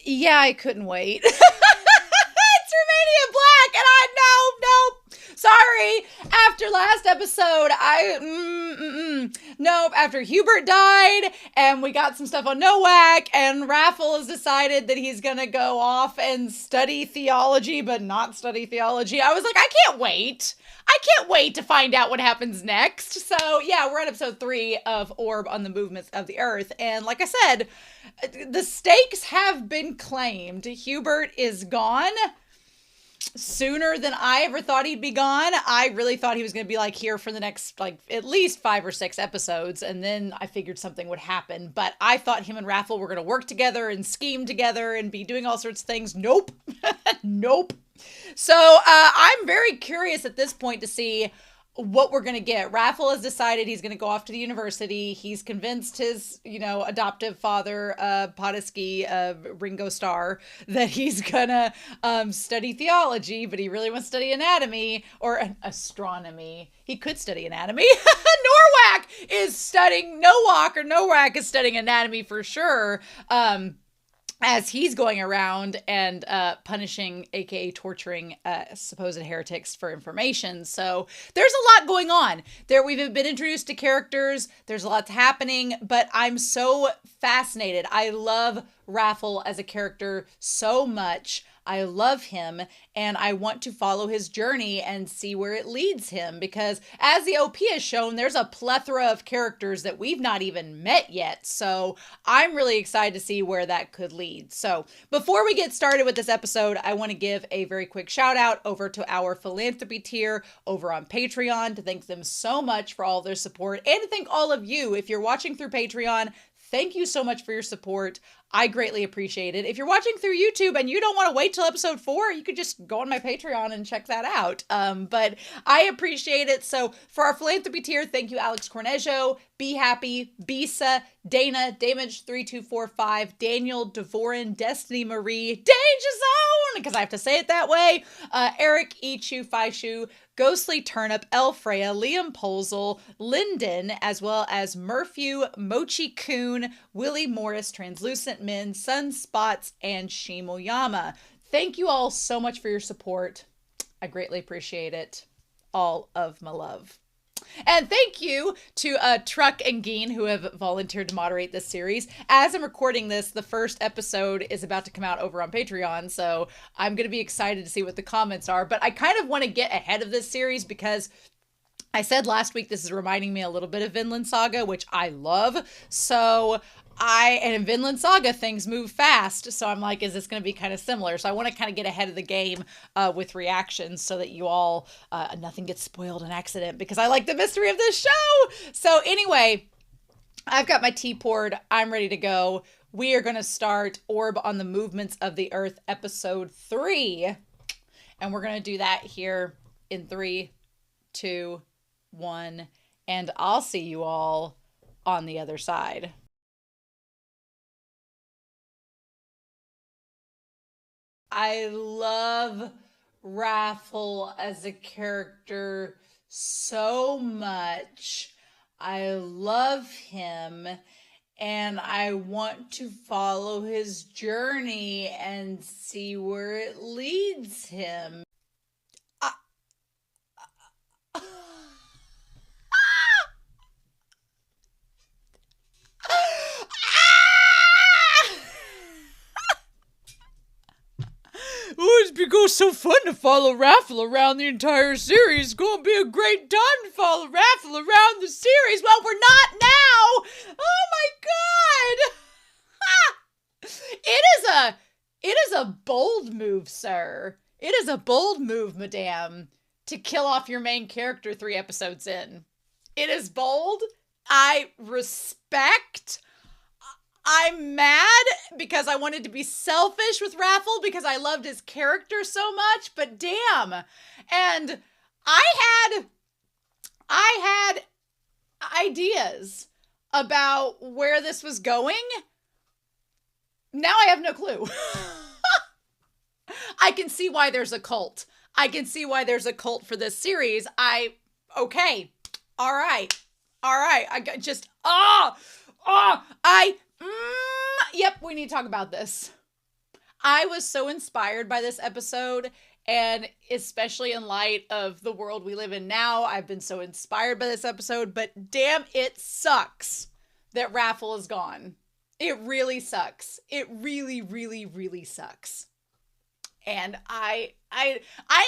Yeah, I couldn't wait. It's Romania Black, and nope. Sorry. After last episode, nope. After Hubert died, and we got some stuff on Norwak, and Raffle has decided that he's gonna go off and study theology, but not study theology. I was like, I can't wait. I can't wait to find out what happens next. So yeah, we're on episode 3 of Orb on the Movements of the Earth. And like I said, the stakes have been claimed. Hubert is gone sooner than I ever thought he'd be gone. I really thought he was going to be like here for the next like at least 5 or 6 episodes, and then I figured something would happen. But I thought him and Raffle were going to work together and scheme together and be doing all sorts of things. Nope. Nope. So I'm very curious at this point to see what we're going to get. Raffle has decided he's going to go off to the university. He's convinced his, adoptive father, Potiski, Ringo Starr, that he's going to study theology, but he really wants to study anatomy or astronomy. He could study anatomy. Norwak is studying anatomy for sure. As he's going around and punishing, aka torturing, supposed heretics for information. So there's a lot going on. We've been introduced to characters. There's lots happening, but I'm so fascinated. I love Raffle as a character so much. I love him, and I want to follow his journey and see where it leads him, because as the OP has shown, there's a plethora of characters that we've not even met yet. So I'm really excited to see where that could lead. So before we get started with this episode, I want to give a very quick shout out over to our philanthropy tier over on Patreon to thank them so much for all their support, and to thank all of you. If you're watching through Patreon, thank you so much for your support. I greatly appreciate it. If you're watching through YouTube and you don't want to wait till episode 4, you could just go on my Patreon and check that out. But I appreciate it. So for our philanthropy tier, thank you, Alex Cornejo, Be Happy, Bisa, Dana, Damage3245, Daniel, Devorin, Destiny Marie, Danger Zone, because I have to say it that way, Eric, Ichu, Faishu, Ghostly Turnip, Elfreya, Liam Polzel, Lyndon, as well as Murphew, Mochi Coon, Willie Morris, Translucent Men, Sunspots, and Shimoyama. Thank you all so much for your support. I greatly appreciate it. All of my love. And thank you to Truck and Geen, who have volunteered to moderate this series. As I'm recording this, the first episode is about to come out over on Patreon, so I'm going to be excited to see what the comments are. But I kind of want to get ahead of this series because I said last week this is reminding me a little bit of Vinland Saga, which I love. So and in Vinland Saga, things move fast. So I'm like, is this going to be kind of similar? So I want to kind of get ahead of the game with reactions so that you all, nothing gets spoiled in accident, because I like the mystery of this show. So anyway, I've got my tea poured. I'm ready to go. We are going to start Orb on the Movements of the Earth, episode 3. And we're going to do that here in 3, 2, 1. And I'll see you all on the other side. I love Raffle as a character so much. I love him, and I want to follow his journey and see where it leads him. Oh, it's because so fun to follow Raffle around the entire series. It's going to be a great time to follow Raffle around the series. Well, we're not now. Oh my God. It is a bold move, sir. It is a bold move, madame, to kill off your main character 3 episodes in. It is bold. I respect. I'm mad because I wanted to be selfish with Raffle because I loved his character so much, but damn. And I had ideas about where this was going. Now I have no clue. I can see why there's a cult. I can see why there's a cult for this series. Okay. All right. I got just, yep, we need to talk about this. I was so inspired by this episode, and especially in light of the world we live in now, I've been so inspired by this episode, but damn, it sucks that Raffle is gone. It really sucks. It really, really, really sucks. And I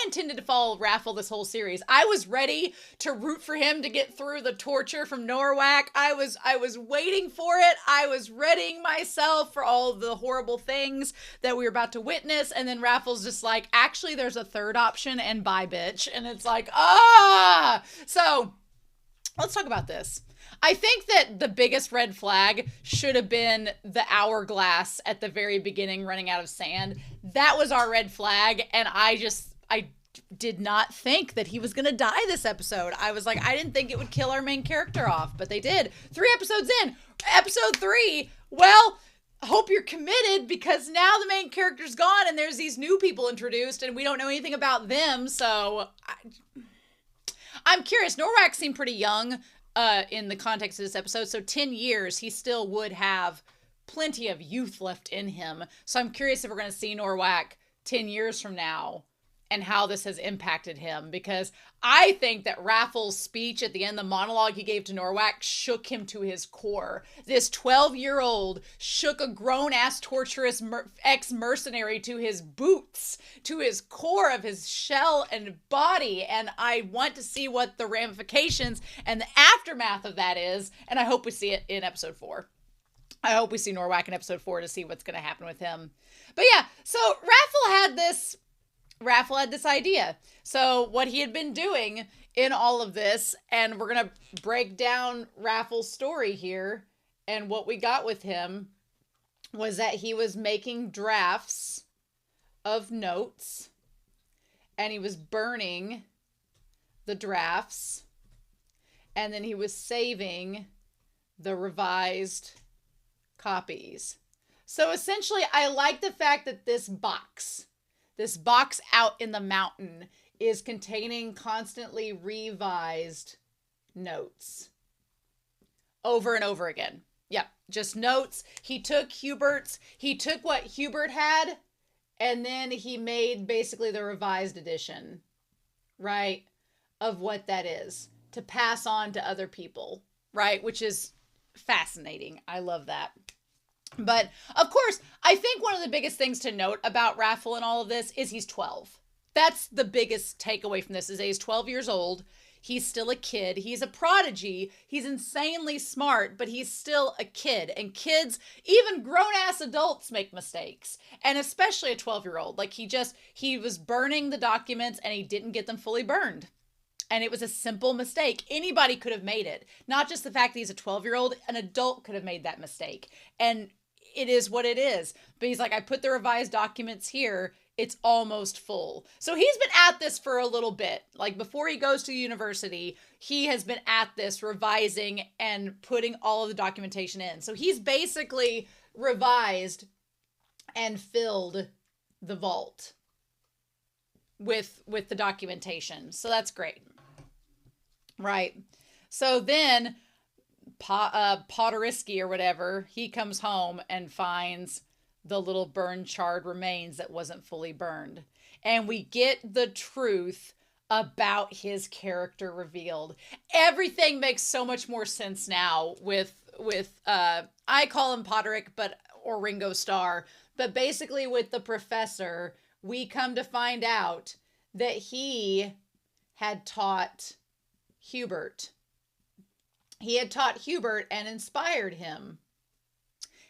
intended to follow Raffle this whole series. I was ready to root for him to get through the torture from Norwak. I was waiting for it. I was readying myself for all of the horrible things that we were about to witness. And then Raffle's just like, actually, there's a third option, and bye, bitch. And it's like, ah! So let's talk about this. I think that the biggest red flag should have been the hourglass at the very beginning running out of sand. That was our red flag, and I did not think that he was going to die this episode. I was like, I didn't think it would kill our main character off, but they did. 3 episodes in, episode 3, well, hope you're committed, because now the main character's gone and there's these new people introduced and we don't know anything about them, so I'm curious. Norwak seemed pretty young in the context of this episode, so 10 years, he still would have plenty of youth left in him. So I'm curious if we're going to see Norwak 10 years from now and how this has impacted him, because I think that Raffle's speech at the end, the monologue he gave to Norwak, shook him to his core. This 12-year-old shook a grown-ass torturous ex-mercenary to his boots, to his core of his shell and body, and I want to see what the ramifications and the aftermath of that is, and I hope we see it in episode 4. I hope we see Norwak in episode 4 to see what's going to happen with him. But yeah, so Raffle had this idea. So what he had been doing in all of this, and we're going to break down Raffle's story here, and what we got with him was that he was making drafts of notes, and he was burning the drafts, and then he was saving the revised copies. So essentially, I like the fact that this box out in the mountain is containing constantly revised notes over and over again. Yep, just notes. He took what Hubert had, and then he made basically the revised edition, right, of what that is to pass on to other people, right, which is fascinating. I love that. But of course, I think one of the biggest things to note about Raffle and all of this is he's 12. That's the biggest takeaway from this, is that he's 12 years old. He's still a kid. He's a prodigy. He's insanely smart, but he's still a kid. And kids, even grown-ass adults, make mistakes. And especially a 12-year-old. Like, he was burning the documents and he didn't get them fully burned. And it was a simple mistake. Anybody could have made it. Not just the fact that he's a 12-year-old, an adult could have made that mistake. And it is what it is. But he's like, I put the revised documents here. It's almost full. So he's been at this for a little bit. Like, before he goes to university, he has been at this revising and putting all of the documentation in. So he's basically revised and filled the vault with the documentation. So that's great. Right. So then Potterisky or whatever, he comes home and finds the little burned, charred remains that wasn't fully burned. And we get the truth about his character revealed. Everything makes so much more sense now with I call him Potterick, or Ringo Starr, but basically with the professor, we come to find out that he had taught Hubert. He had taught Hubert and inspired him.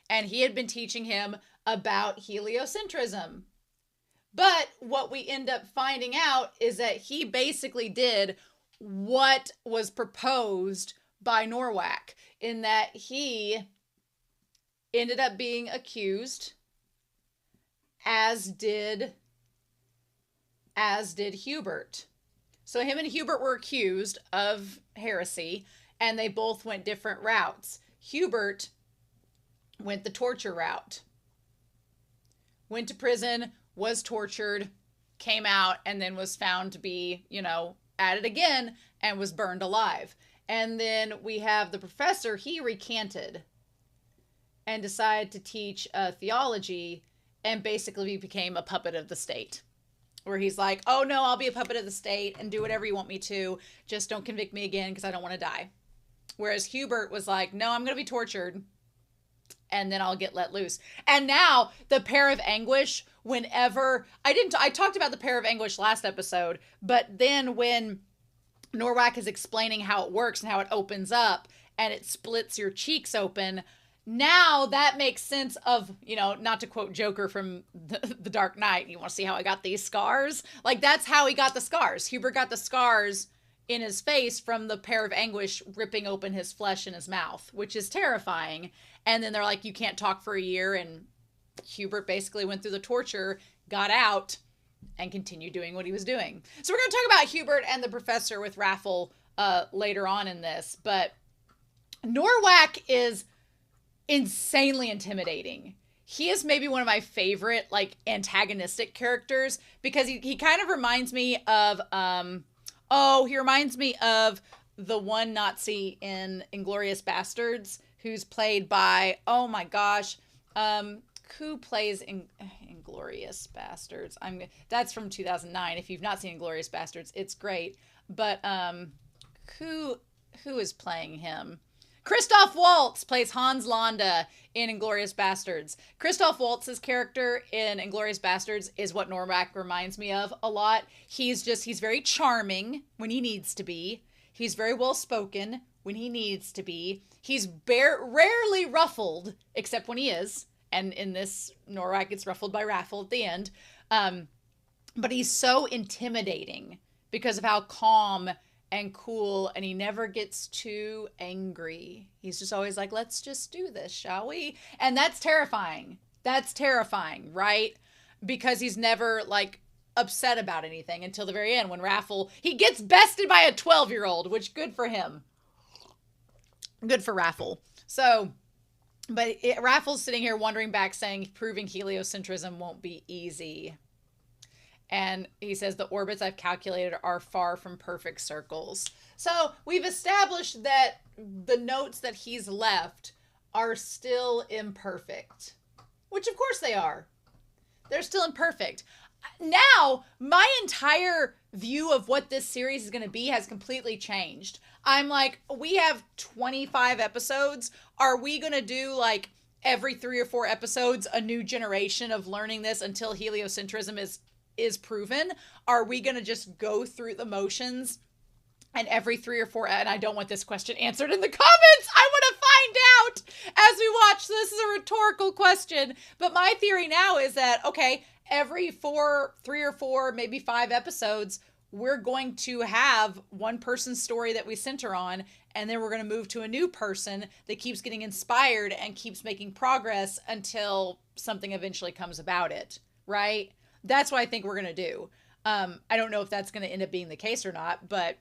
And he had been teaching him about heliocentrism. But what we end up finding out is that he basically did what was proposed by Norwak, in that he ended up being accused, as did Hubert. So him and Hubert were accused of heresy, and they both went different routes. Hubert went the torture route. Went to prison, was tortured, came out, and then was found to be, at it again, and was burned alive. And then we have the professor, he recanted and decided to teach theology, and basically became a puppet of the state. Where he's like, oh no, I'll be a puppet of the state and do whatever you want me to. Just don't convict me again because I don't want to die. Whereas Hubert was like, no, I'm going to be tortured and then I'll get let loose. And now the pair of anguish, whenever I talked about the pair of anguish last episode, but then when Norwak is explaining how it works and how it opens up and it splits your cheeks open, now that makes sense of, not to quote Joker from the Dark Knight, you want to see how I got these scars? Like, that's how he got the scars. Hubert got the scars in his face from the pair of anguish ripping open his flesh in his mouth, which is terrifying. And then they're like, you can't talk for a year. And Hubert basically went through the torture, got out, and continued doing what he was doing. So we're going to talk about Hubert and the professor with Raffle later on in this. But Norwak is insanely intimidating. He is maybe one of my favorite, like, antagonistic characters because he kind of reminds me of, he reminds me of the one Nazi in Inglourious Bastards who's played by, oh my gosh, who plays Inglourious Bastards? That's from 2009. If you've not seen Inglourious Bastards, it's great. But who is playing him? Christoph Waltz plays Hans Landa in Inglourious Bastards. Christoph Waltz's character in Inglourious Bastards is what Norwak reminds me of a lot. He's very charming when he needs to be. He's very well spoken when he needs to be. He's rarely ruffled, except when he is. And in this, Norwak gets ruffled by Raffle at the end. But he's so intimidating because of how calm and cool, and he never gets too angry. He's just always like, let's just do this, shall we? And that's terrifying. That's terrifying, right? Because he's never, like, upset about anything until the very end when Raffle, he gets bested by a 12-year-old, which good for him. Good for Raffle. So, but Raffle's sitting here wondering back, saying proving heliocentrism won't be easy. And he says the orbits I've calculated are far from perfect circles. So we've established that the notes that he's left are still imperfect, which of course they are. They're still imperfect. Now, my entire view of what this series is going to be has completely changed. I'm like, we have 25 episodes. Are we going to do, like, every 3 or 4 episodes a new generation of learning this until heliocentrism is proven? Are we going to just go through the motions and every 3 or 4, and I don't want this question answered in the comments. I want to find out as we watch. This is a rhetorical question, but my theory now is that, okay, every 3 or 4, maybe 5 episodes, we're going to have one person's story that we center on, and then we're going to move to a new person that keeps getting inspired and keeps making progress until something eventually comes about it, right? That's what I think we're going to do. I don't know if that's going to end up being the case or not, but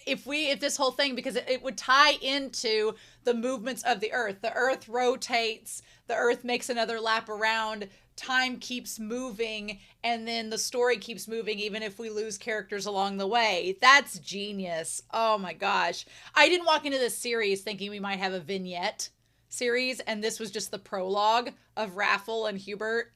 if this whole thing, because it would tie into the movements of the Earth rotates, the Earth makes another lap around, time keeps moving, and then the story keeps moving even if we lose characters along the way. That's genius. Oh my gosh. I didn't walk into this series thinking we might have a vignette series, and this was just the prologue of Raffle and Hubert.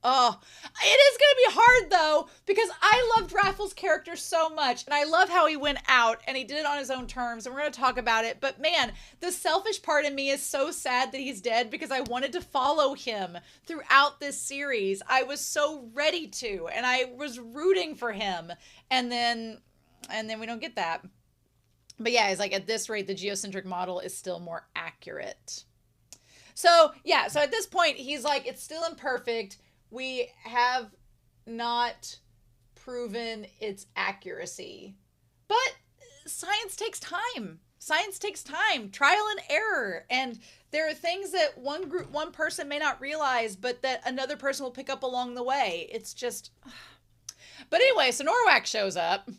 Oh, it is going to be hard, though, because I loved Raffle's character so much, and I love how he went out, and he did it on his own terms, and we're going to talk about it, but man, the selfish part of me is so sad that he's dead, because I wanted to follow him throughout this series. I was so ready to, and I was rooting for him, and then we don't get that. But yeah, it's like, at this rate, the geocentric model is still more accurate. So, yeah, so at this point, he's like, it's still imperfect. We have not proven its accuracy. But science takes time. Science takes time, trial and error. And there are things that one person may not realize, but that another person will pick up along the way. It's just... But anyway, so Norwak shows up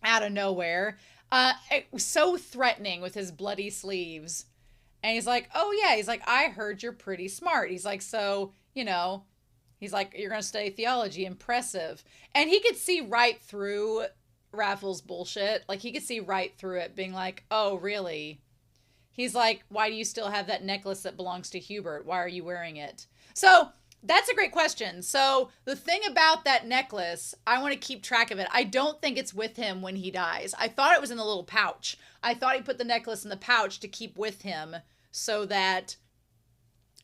out of nowhere. It was so threatening with his bloody sleeves. And he's like, oh yeah, he's like, I heard you're pretty smart. He's like, so... he's like, you're going to study theology. Impressive. And he could see right through Raffle's bullshit. Like, he could see right through it, being like, oh, really? He's like, why do you still have that necklace that belongs to Hubert? Why are you wearing it? So that's a great question. So the thing about that necklace, I want to keep track of it. I don't think it's with him when he dies. I thought it was in the little pouch. I thought he put the necklace in the pouch to keep with him so that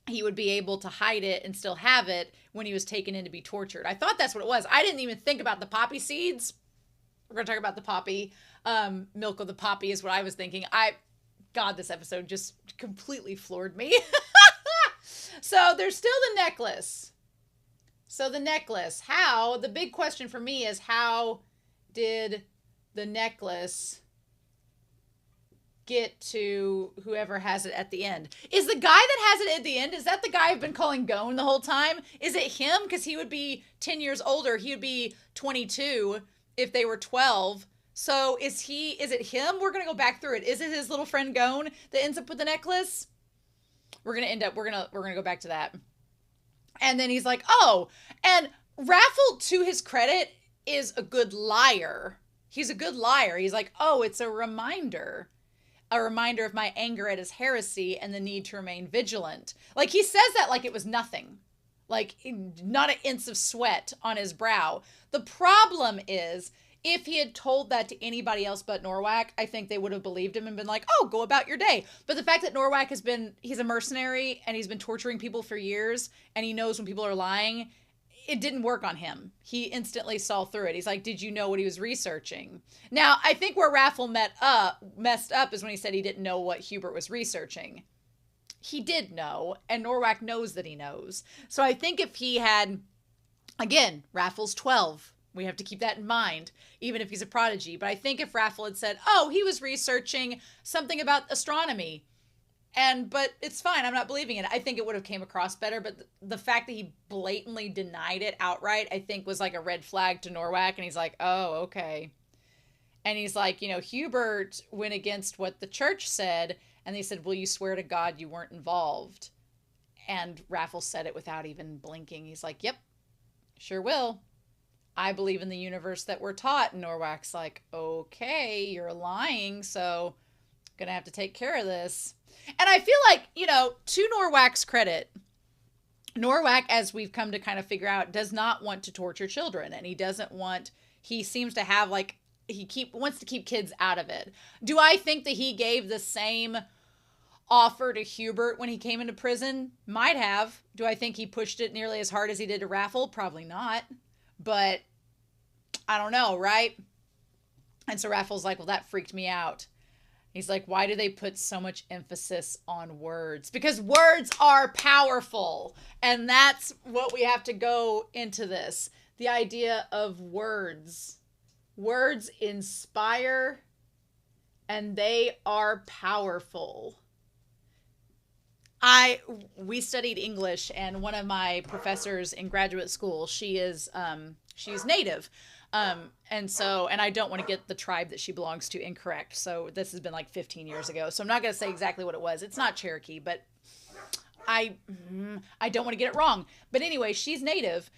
he would be able to hide it and still have it when he was taken in to be tortured. I thought that's what it was. I didn't even think about the poppy seeds. We're going to talk about the poppy. Milk of the poppy is what I was thinking. God, this episode just completely floored me. So there's still the necklace. So the necklace, the big question for me is, how did the necklace get to whoever has it at the end? Is the guy that has it at the end, is that the guy I've been calling Gone the whole time? Is it him? Because he would be 10 years older. He would be 22 if they were 12. So is it him? We're going to go back through it. Is it his little friend Gone that ends up with the necklace? We're going to go back to that. And then he's like, oh, and Raffle, to his credit, is a good liar. He's a good liar. He's like, oh, it's a reminder of my anger at his heresy and the need to remain vigilant. Like, he says that like it was nothing. Like, not an inch of sweat on his brow. The problem is, if he had told that to anybody else but Norwak, I think they would have believed him and been like, oh, go about your day. But the fact that Norwak he's a mercenary and he's been torturing people for years and he knows when people are lying, it didn't work on him. He instantly saw through it. He's like, did you know what he was researching? Now, I think where Raffle messed up is when he said he didn't know what Hubert was researching. He did know, and Norwak knows that he knows. So I think if he had, again, Raffle's 12. We have to keep that in mind, even if he's a prodigy. But I think if Raffle had said, oh, he was researching something about astronomy, but it's fine, I'm not believing it, I think it would have came across better. But the fact that he blatantly denied it outright, I think was like a red flag to Norwak. And he's like, oh, okay. And he's like, Hubert went against what the church said. And they said, will you swear to God you weren't involved? And Raffle said it without even blinking. He's like, yep, sure will. I believe in the universe that we're taught. And Norwak's like, okay, you're lying, so I'm going to have to take care of this. And I feel like, to Norwak's credit, Norwak, as we've come to kind of figure out, does not want to torture children. And he seems to have wants to keep kids out of it. Do I think that he gave the same offer to Hubert when he came into prison? Might have. Do I think he pushed it nearly as hard as he did to Raffle? Probably not. But I don't know, right? And so Raffle's like, well, that freaked me out. He's like, why do they put so much emphasis on words? Because words are powerful. And that's what we have to go into this. The idea of words. Words inspire, and they are powerful. We studied English, and one of my professors in graduate school, she's Native. And I don't want to get the tribe that she belongs to incorrect. So this has been like 15 years ago. So I'm not going to say exactly what it was. It's not Cherokee, but I don't want to get it wrong. But anyway, she's native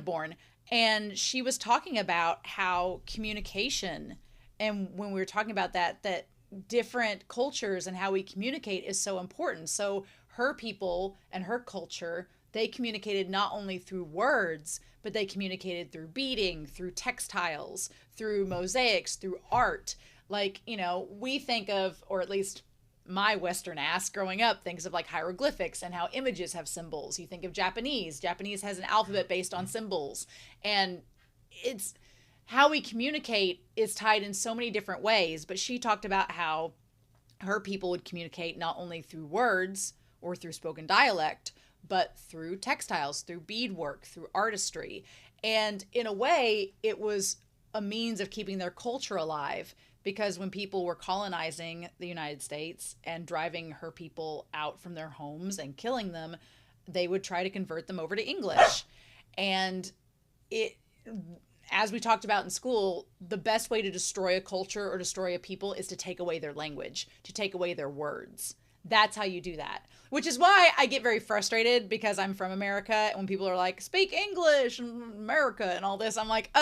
born. And she was talking about how communication, and when we were talking about that different cultures and how we communicate is so important. So her people and her culture, they communicated not only through words, but they communicated through beading, through textiles, through mosaics, through art. Like, we think of, or at least my Western ass growing up thinks of like hieroglyphics and how images have symbols. You think of Japanese. Japanese has an alphabet based on symbols. And it's how we communicate is tied in so many different ways. But she talked about how her people would communicate not only through words or through spoken dialect, but through textiles, through beadwork, through artistry. And in a way, it was a means of keeping their culture alive, because when people were colonizing the United States and driving her people out from their homes and killing them, they would try to convert them over to English. And as we talked about in school, the best way to destroy a culture or destroy a people is to take away their language, to take away their words. That's how you do that. Which is why I get very frustrated, because I'm from America, and when people are like, speak English in America and all this, I'm like,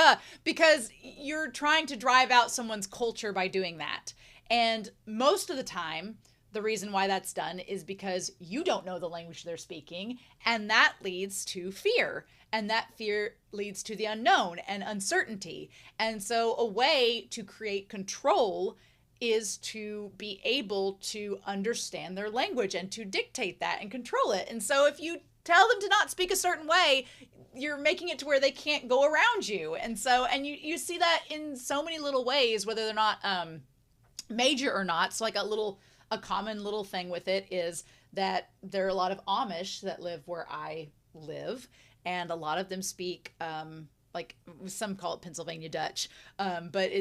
because you're trying to drive out someone's culture by doing that. And most of the time, the reason why that's done is because you don't know the language they're speaking, and that leads to fear. And that fear leads to the unknown and uncertainty. And so a way to create control is to be able to understand their language and to dictate that and control it. And so if you tell them to not speak a certain way, you're making it to where they can't go around you. And so, and you see that in so many little ways, whether they're not major or not. So like a common little thing with it is that there are a lot of Amish that live where I live, and a lot of them speak like some call it Pennsylvania Dutch, but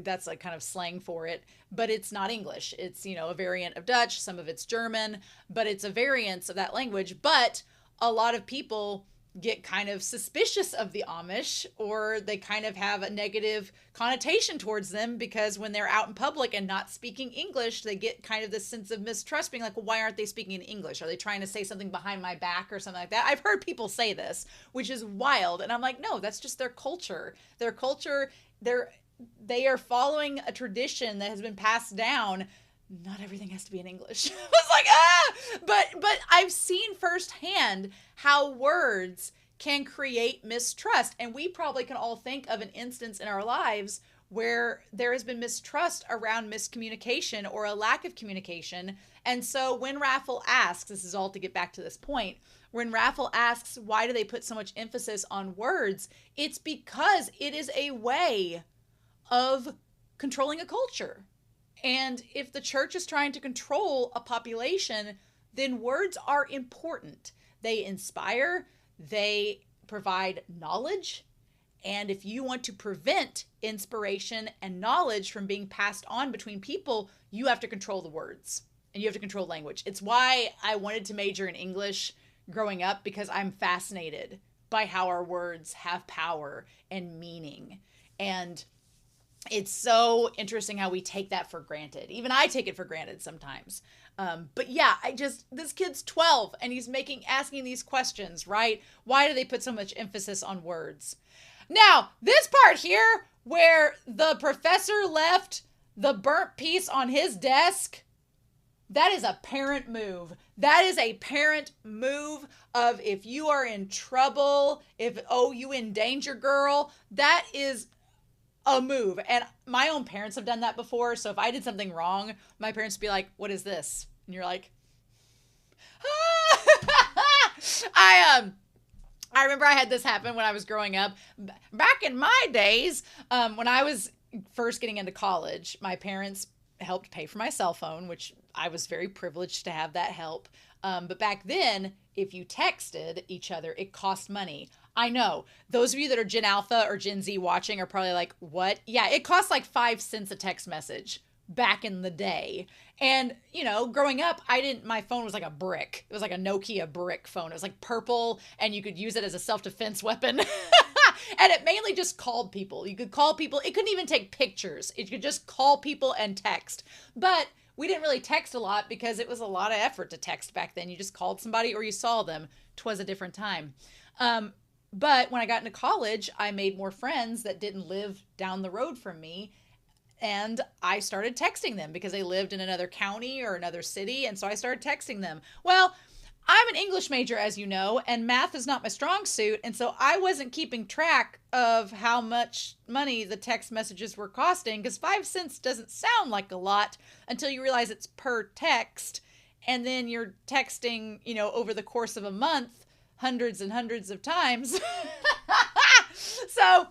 that's a kind of slang for it, but it's not English. It's, a variant of Dutch, some of it's German, but it's a variance of that language. But a lot of people get kind of suspicious of the Amish, or they kind of have a negative connotation towards them because when they're out in public and not speaking English, they get kind of this sense of mistrust, being like, well, why aren't they speaking in English? Are they trying to say something behind my back or something like that? I've heard people say this, which is wild. And I'm like, no, that's just their culture. Their culture, they are following a tradition that has been passed down. Not everything has to be in English. I was like, but I've seen firsthand how words can create mistrust. And we probably can all think of an instance in our lives where there has been mistrust around miscommunication or a lack of communication. And so when Raffle asks, this is all to get back to this point, when Raffle asks, why do they put so much emphasis on words? It's because it is a way of controlling a culture. And if the church is trying to control a population, then words are important. They inspire, they provide knowledge. And if you want to prevent inspiration and knowledge from being passed on between people, you have to control the words and you have to control language. It's why I wanted to major in English growing up, because I'm fascinated by how our words have power and meaning. And it's so interesting how we take that for granted. Even I take it for granted sometimes. But yeah, this kid's 12 and he's asking these questions, right? Why do they put so much emphasis on words? Now, this part here where the professor left the burnt piece on his desk, that is a parent move. That is a parent move of, if you are in trouble, you in danger, girl, that is a move. And my own parents have done that before. So if I did something wrong, my parents would be like, what is this? And you're like, I remember I had this happen when I was growing up. Back in my days, when I was first getting into college, my parents helped pay for my cell phone, which I was very privileged to have that help. But back then, if you texted each other, it cost money. I know. Those of you that are Gen Alpha or Gen Z watching are probably like, what? Yeah, it cost like 5 cents a text message back in the day. And, growing up, my phone was like a brick. It was like a Nokia brick phone. It was like purple, and you could use it as a self-defense weapon. And it mainly just called people. You could call people. It couldn't even take pictures. It could just call people and text. But we didn't really text a lot because it was a lot of effort to text back then. You just called somebody or you saw them. 'Twas a different time. But when I got into college, I made more friends that didn't live down the road from me. And I started texting them because they lived in another county or another city. And so I started texting them. Well, I'm an English major, as you know, and math is not my strong suit. And so I wasn't keeping track of how much money the text messages were costing, because 5 cents doesn't sound like a lot until you realize it's per text. And then you're texting, over the course of a month, hundreds and hundreds of times. So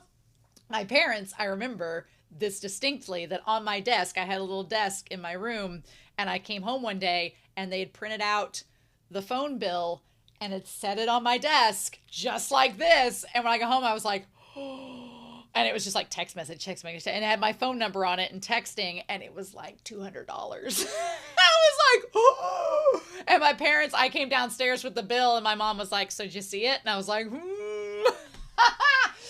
my parents, I remember this distinctly, that on my desk, I had a little desk in my room, and I came home one day and they had printed out the phone bill and had set it on my desk just like this. And when I got home, I was like, oh, and it was just like text message, and it had my phone number on it and texting, and it was like $200. I was like, oh. And my parents, I came downstairs with the bill and my mom was like, so did you see it? And I was like,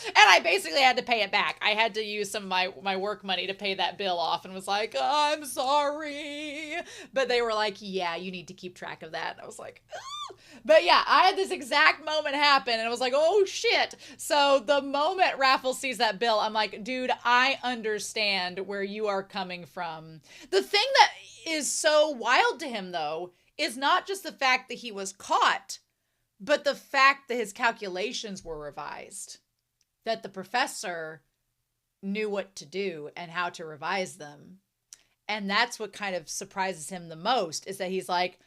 And I basically had to pay it back. I had to use some of my work money to pay that bill off and was like, oh, I'm sorry. But they were like, yeah, you need to keep track of that. And I was like, ugh. But yeah, I had this exact moment happen and I was like, oh shit. So the moment Raffle sees that bill, I'm like, dude, I understand where you are coming from. The thing that is so wild to him, though, is not just the fact that he was caught, but the fact that his calculations were revised. That the professor knew what to do and how to revise them. And that's what kind of surprises him the most, is that he's like,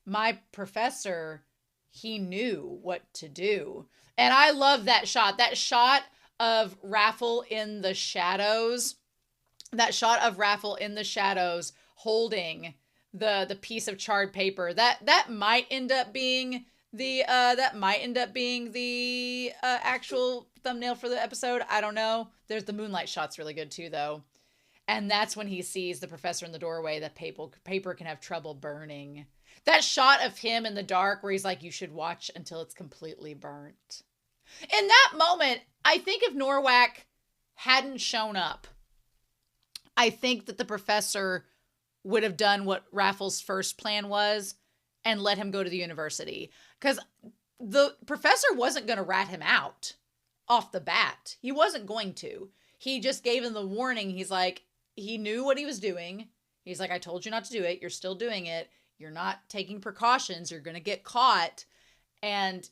my professor, he knew what to do. And I love that shot. That shot of Raffle in the shadows. That shot of Raffle in the shadows holding the piece of charred paper. That might end up being the actual thumbnail for the episode. I don't know. There's the moonlight shot's really good too, though. And that's when he sees the professor in the doorway, that paper can have trouble burning. That shot of him in the dark where he's like, you should watch until it's completely burnt. In that moment, I think if Norwak hadn't shown up, I think that the professor would have done what Raffle's first plan was and let him go to the university. Because the professor wasn't going to rat him out off the bat. He wasn't going to. He just gave him the warning. He's like, he knew what he was doing. He's like, I told you not to do it. You're still doing it. You're not taking precautions. You're going to get caught. And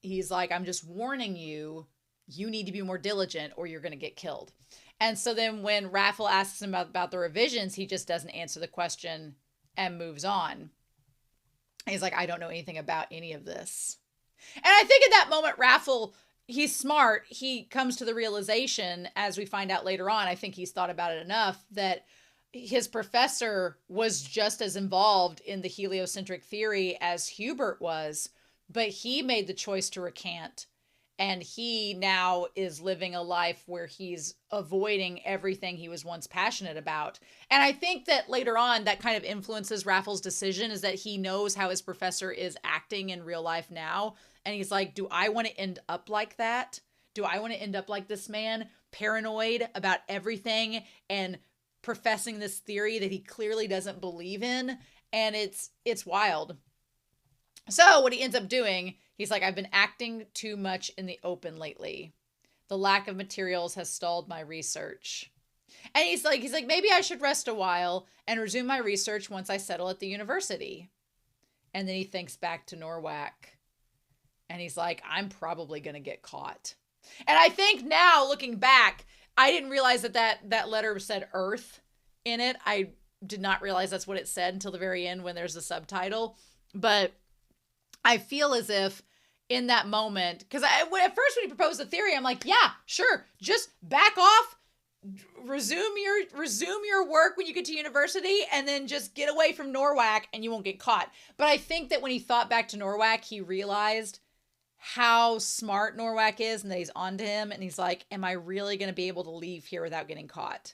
he's like, I'm just warning you. You need to be more diligent or you're going to get killed. And so then when Raffle asks him about the revisions, he just doesn't answer the question and moves on. He's like, I don't know anything about any of this. And I think at that moment, Raffle, he's smart. He comes to the realization, as we find out later on, I think he's thought about it enough, that his professor was just as involved in the heliocentric theory as Hubert was, but he made the choice to recant. And he now is living a life where he's avoiding everything he was once passionate about. And I think that later on, that kind of influences Raffle's decision, is that he knows how his professor is acting in real life now. And he's like, do I want to end up like that? Do I want to end up like this man, paranoid about everything and professing this theory that he clearly doesn't believe in? And it's wild. So what he ends up doing, he's like, I've been acting too much in the open lately. The lack of materials has stalled my research. And he's like, maybe I should rest a while and resume my research once I settle at the university. And then he thinks back to Norwak. And he's like, I'm probably going to get caught. And I think now, looking back, I didn't realize that letter said Earth in it. I did not realize that's what it said until the very end when there's the subtitle. But I feel as if in that moment, because at first when he proposed the theory, I'm like, yeah, sure, just back off, resume your work when you get to university, and then just get away from Norwak and you won't get caught. But I think that when he thought back to Norwak, he realized how smart Norwak is and that he's onto him. And he's like, am I really going to be able to leave here without getting caught?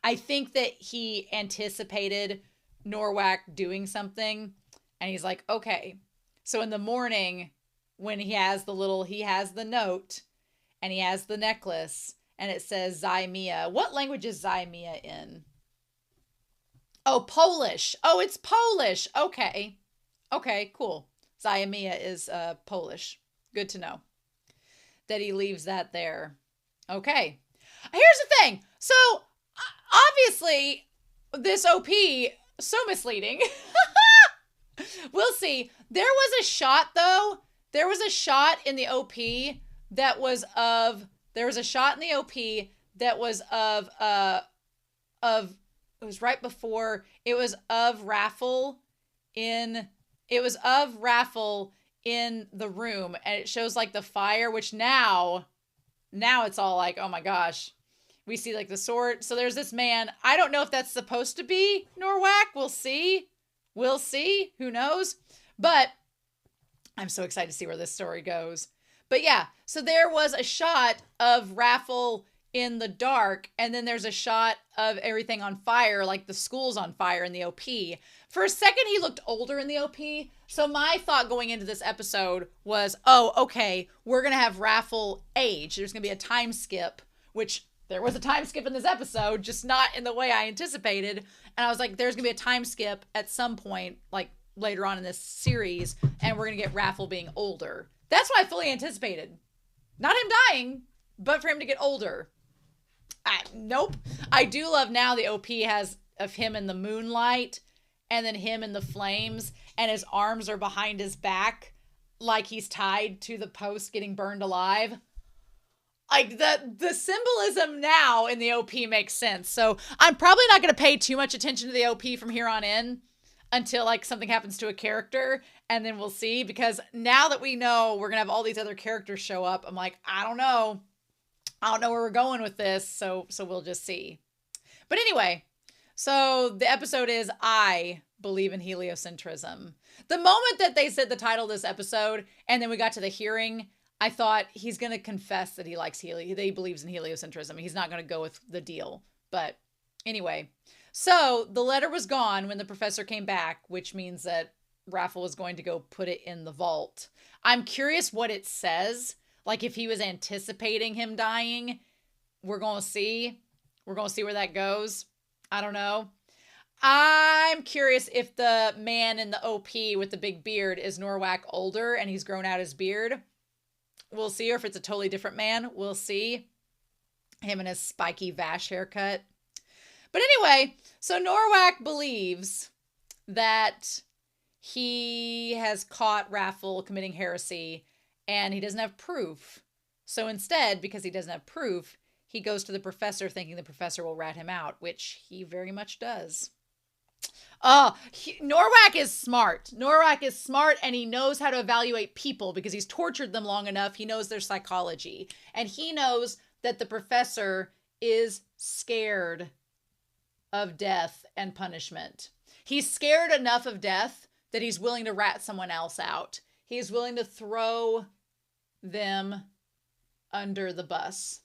I think that he anticipated Norwak doing something and he's like, okay. So in the morning when he has the note and he has the necklace and it says Zymia. What language is Zymia in? Oh, Polish. Oh, it's Polish. Okay. Okay, cool. Zymia is Polish. Good to know that he leaves that there. Okay. Here's the thing. So obviously this OP, so misleading. We'll see. There was a shot though. There was a shot in the OP that was of it was right before, it was of Raffle in the room, and it shows like the fire, which now it's all like, oh my gosh, we see like the sword. So there's this man. I don't know if that's supposed to be Norwak. We'll see. Who knows? But I'm so excited to see where this story goes. But yeah, so there was a shot of Raffle in the dark, and then there's a shot of everything on fire, like the school's on fire in the OP. For a second, he looked older in the OP. So my thought going into this episode was, oh, okay, we're going to have Raffle age. There's going to be a time skip, which there was a time skip in this episode, just not in the way I anticipated. And I was like, there's going to be a time skip at some point, like later on in this series, and we're going to get Raffle being older. That's what I fully anticipated. Not him dying, but for him to get older. Nope. I do love now the OP has of him in the moonlight and then him in the flames, and his arms are behind his back like he's tied to the post getting burned alive. Like the symbolism now in the OP makes sense. So I'm probably not going to pay too much attention to the OP from here on in until like something happens to a character, and then we'll see, because now that we know we're going to have all these other characters show up, I'm like, I don't know where we're going with this. So we'll just see. But anyway, so the episode is I Believe in Heliocentrism. The moment that they said the title of this episode and then we got to the hearing, I thought he's going to confess that he likes that he believes in heliocentrism. He's not going to go with the deal. But anyway, so the letter was gone when the professor came back, which means that Raffle was going to go put it in the vault. I'm curious what it says. Like if he was anticipating him dying, we're going to see. We're going to see where that goes. I don't know. I'm curious if the man in the OP with the big beard is Norwak older and he's grown out his beard. We'll see. Or if it's a totally different man, we'll see. Him and his spiky Vash haircut. But anyway, so Norwak believes that he has caught Raffle committing heresy and he doesn't have proof. So instead, because he doesn't have proof, he goes to the professor thinking the professor will rat him out, which he very much does. Norwak is smart. Norwak is smart, and he knows how to evaluate people because he's tortured them long enough. He knows their psychology, and he knows that the professor is scared of death and punishment. He's scared enough of death that he's willing to rat someone else out. He's willing to throw them under the bus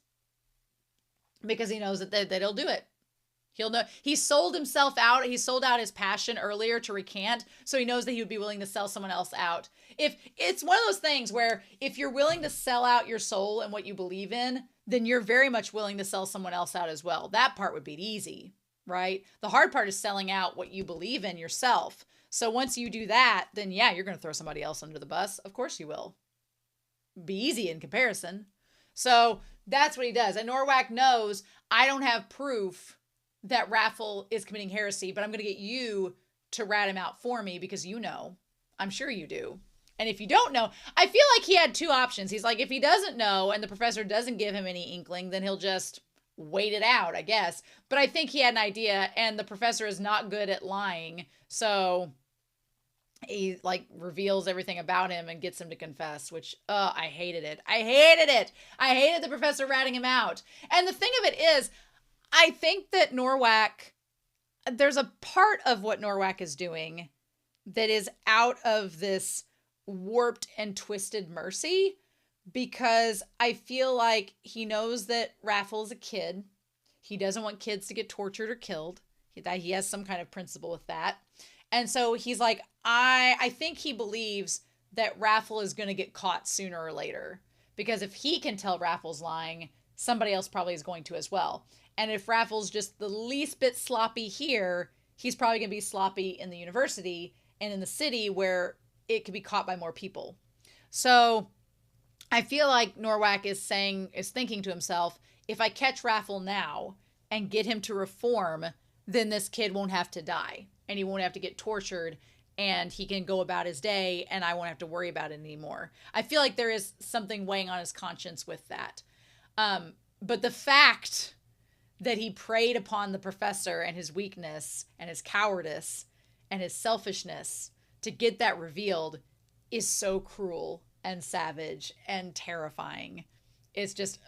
because he knows that they'll do it. He'll know. He sold himself out. He sold out his passion earlier to recant, so he knows that he would be willing to sell someone else out. If it's one of those things where if you're willing to sell out your soul and what you believe in, then you're very much willing to sell someone else out as well. That part would be easy, right? The hard part is selling out what you believe in yourself. So once you do that, then yeah, you're going to throw somebody else under the bus. Of course you will. Be easy in comparison. So that's what he does. And Norwak knows, I don't have proof that Raffle is committing heresy, but I'm going to get you to rat him out for me because you know. I'm sure you do. And if you don't know, I feel like he had two options. He's like, if he doesn't know and the professor doesn't give him any inkling, then he'll just wait it out, I guess. But I think he had an idea, and the professor is not good at lying. So he like reveals everything about him and gets him to confess, which, I hated it. I hated the professor ratting him out. And the thing of it is, I think that Norwak, there's a part of what Norwak is doing that is out of this warped and twisted mercy, because I feel like he knows that Raffle's a kid. He doesn't want kids to get tortured or killed. He has some kind of principle with that. And so he's like, I think he believes that Raffle is going to get caught sooner or later, because if he can tell Raffle's lying, somebody else probably is going to as well. And if Raffle's just the least bit sloppy here, he's probably going to be sloppy in the university and in the city where it could be caught by more people. So I feel like Norwak is thinking to himself, if I catch Raffle now and get him to reform, then this kid won't have to die and he won't have to get tortured and he can go about his day and I won't have to worry about it anymore. I feel like there is something weighing on his conscience with that. But the fact that he preyed upon the professor and his weakness and his cowardice and his selfishness to get that revealed is so cruel and savage and terrifying. It's just,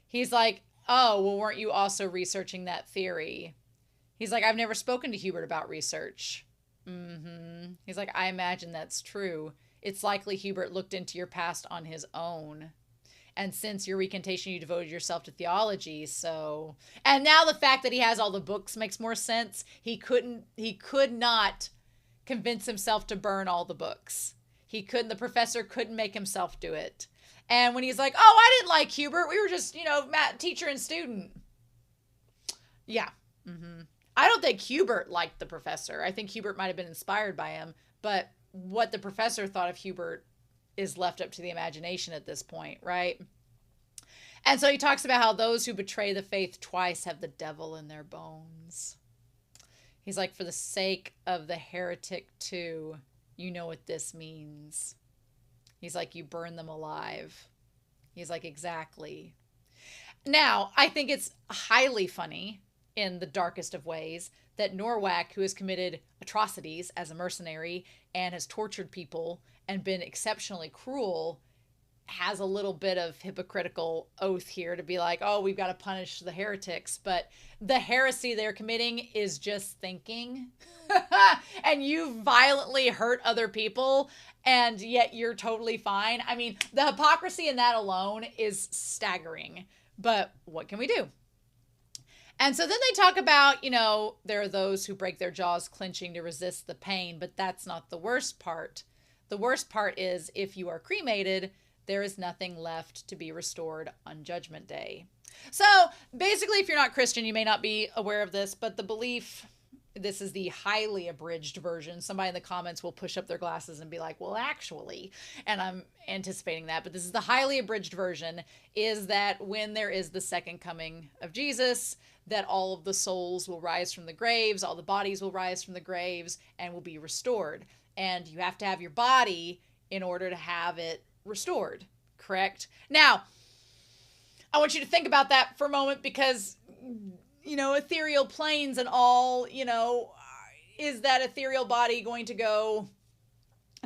He's like, oh, well, weren't you also researching that theory? He's like, I've never spoken to Hubert about research. He's like, I imagine that's true. It's likely Hubert looked into your past on his own. And since your recantation, you devoted yourself to theology. So, and now the fact that he has all the books makes more sense. He could not convince himself to burn all the books. The professor couldn't make himself do it. And when he's like, oh, I didn't like Hubert. We were just, teacher and student. Yeah. Mm-hmm. I don't think Hubert liked the professor. I think Hubert might have been inspired by him. But what the professor thought of Hubert is left up to the imagination at this point, right? And so he talks about how those who betray the faith twice have the devil in their bones. He's like, for the sake of the heretic too, you know what this means. He's like, you burn them alive. He's like, exactly. Now, I think it's highly funny in the darkest of ways that Norwak, who has committed atrocities as a mercenary and has tortured people and been exceptionally cruel, has a little bit of hypocritical oath here to be like, oh, we've got to punish the heretics. But the heresy they're committing is just thinking. And you violently hurt other people, and yet you're totally fine. I mean, the hypocrisy in that alone is staggering. But what can we do? And so then they talk about, there are those who break their jaws clenching to resist the pain, but that's not the worst part. The worst part is if you are cremated, there is nothing left to be restored on Judgment Day. So basically, if you're not Christian, you may not be aware of this, but the belief, this is the highly abridged version. Somebody in the comments will push up their glasses and be like, well, actually, and I'm anticipating that, but this is the highly abridged version, is that when there is the second coming of Jesus, that all of the souls will rise from the graves, all the bodies will rise from the graves and will be restored. And you have to have your body in order to have it restored, correct? Now, I want you to think about that for a moment because, ethereal planes and all, is that ethereal body going to go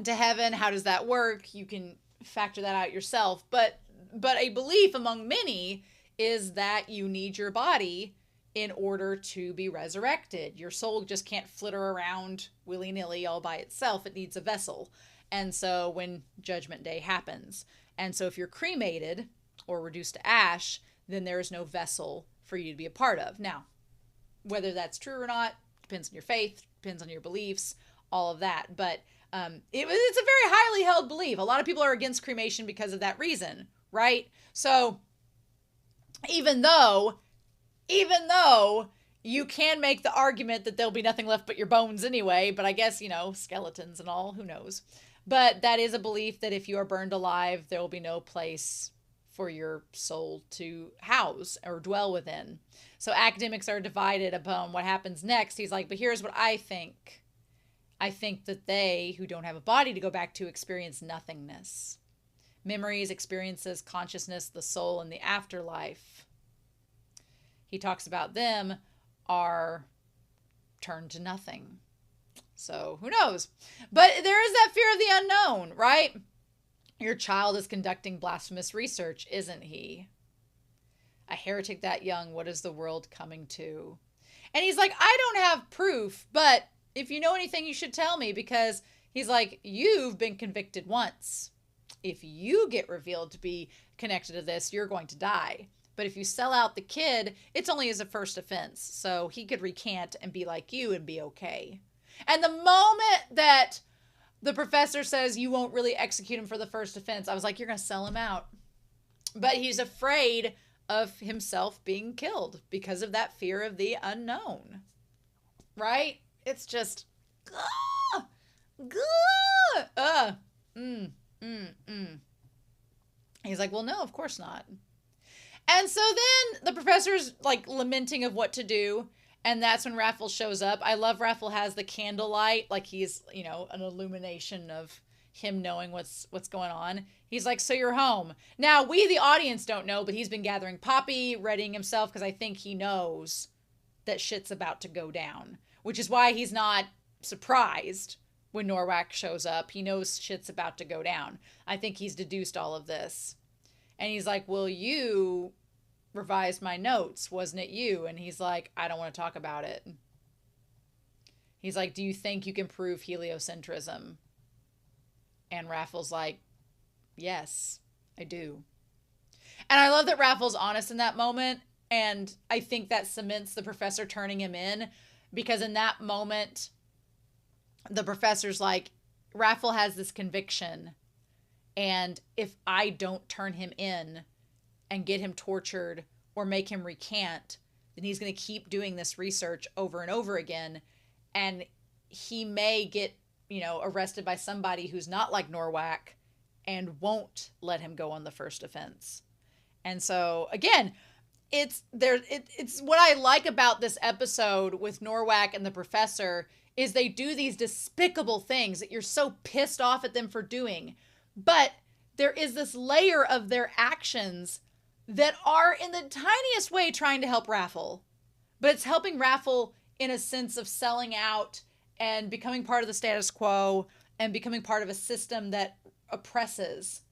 to heaven? How does that work? You can factor that out yourself. But a belief among many is that you need your body in order to be resurrected. Your soul just can't flitter around willy-nilly all by itself. It needs a vessel. And so when Judgment Day happens, and so if you're cremated or reduced to ash, then there is no vessel for you to be a part of. Now, whether that's true or not, depends on your faith, depends on your beliefs, all of that. But it's a very highly held belief. A lot of people are against cremation because of that reason, right? So even though you can make the argument that there'll be nothing left but your bones anyway, but I guess, skeletons and all, who knows? But that is a belief that if you are burned alive, there will be no place for your soul to house or dwell within. So academics are divided upon what happens next. He's like, but here's what I think. I think that they who don't have a body to go back to experience nothingness. Memories, experiences, consciousness, the soul, and the afterlife. He talks about them are turned to nothing. So who knows? But there is that fear of the unknown, right? Your child is conducting blasphemous research, isn't he? A heretic that young, what is the world coming to? And he's like, I don't have proof, but if you know anything, you should tell me, because he's like, you've been convicted once. If you get revealed to be connected to this, you're going to die. But if you sell out the kid, it's only as a first offense. So he could recant and be like you and be okay. And the moment that the professor says you won't really execute him for the first offense, I was like, you're going to sell him out. But he's afraid of himself being killed because of that fear of the unknown. Right? It's just, He's like, well, no, of course not. And so then the professor's like lamenting of what to do. And that's when Raffle shows up. I love Raffle has the candlelight. Like he's, an illumination of him knowing what's going on. He's like, so you're home. Now, we, the audience, don't know, but he's been gathering Poppy, readying himself, because I think he knows that shit's about to go down. Which is why he's not surprised when Norwak shows up. He knows shit's about to go down. I think he's deduced all of this. And he's like, well, you revised my notes, wasn't it you? And he's like, I don't want to talk about it. He's like, do you think you can prove heliocentrism? And Raffle's like, yes, I do. And I love that Raffle's honest in that moment. And I think that cements the professor turning him in, because in that moment, the professor's like, Raffle has this conviction, and if I don't turn him in and get him tortured or make him recant, then he's going to keep doing this research over and over again, and he may get, arrested by somebody who's not like Norwak and won't let him go on the first offense. And so again, it's what I like about this episode with Norwak and the professor is they do these despicable things that you're so pissed off at them for doing. But there is this layer of their actions that are in the tiniest way trying to help Raffle. But it's helping Raffle in a sense of selling out and becoming part of the status quo and becoming part of a system that oppresses.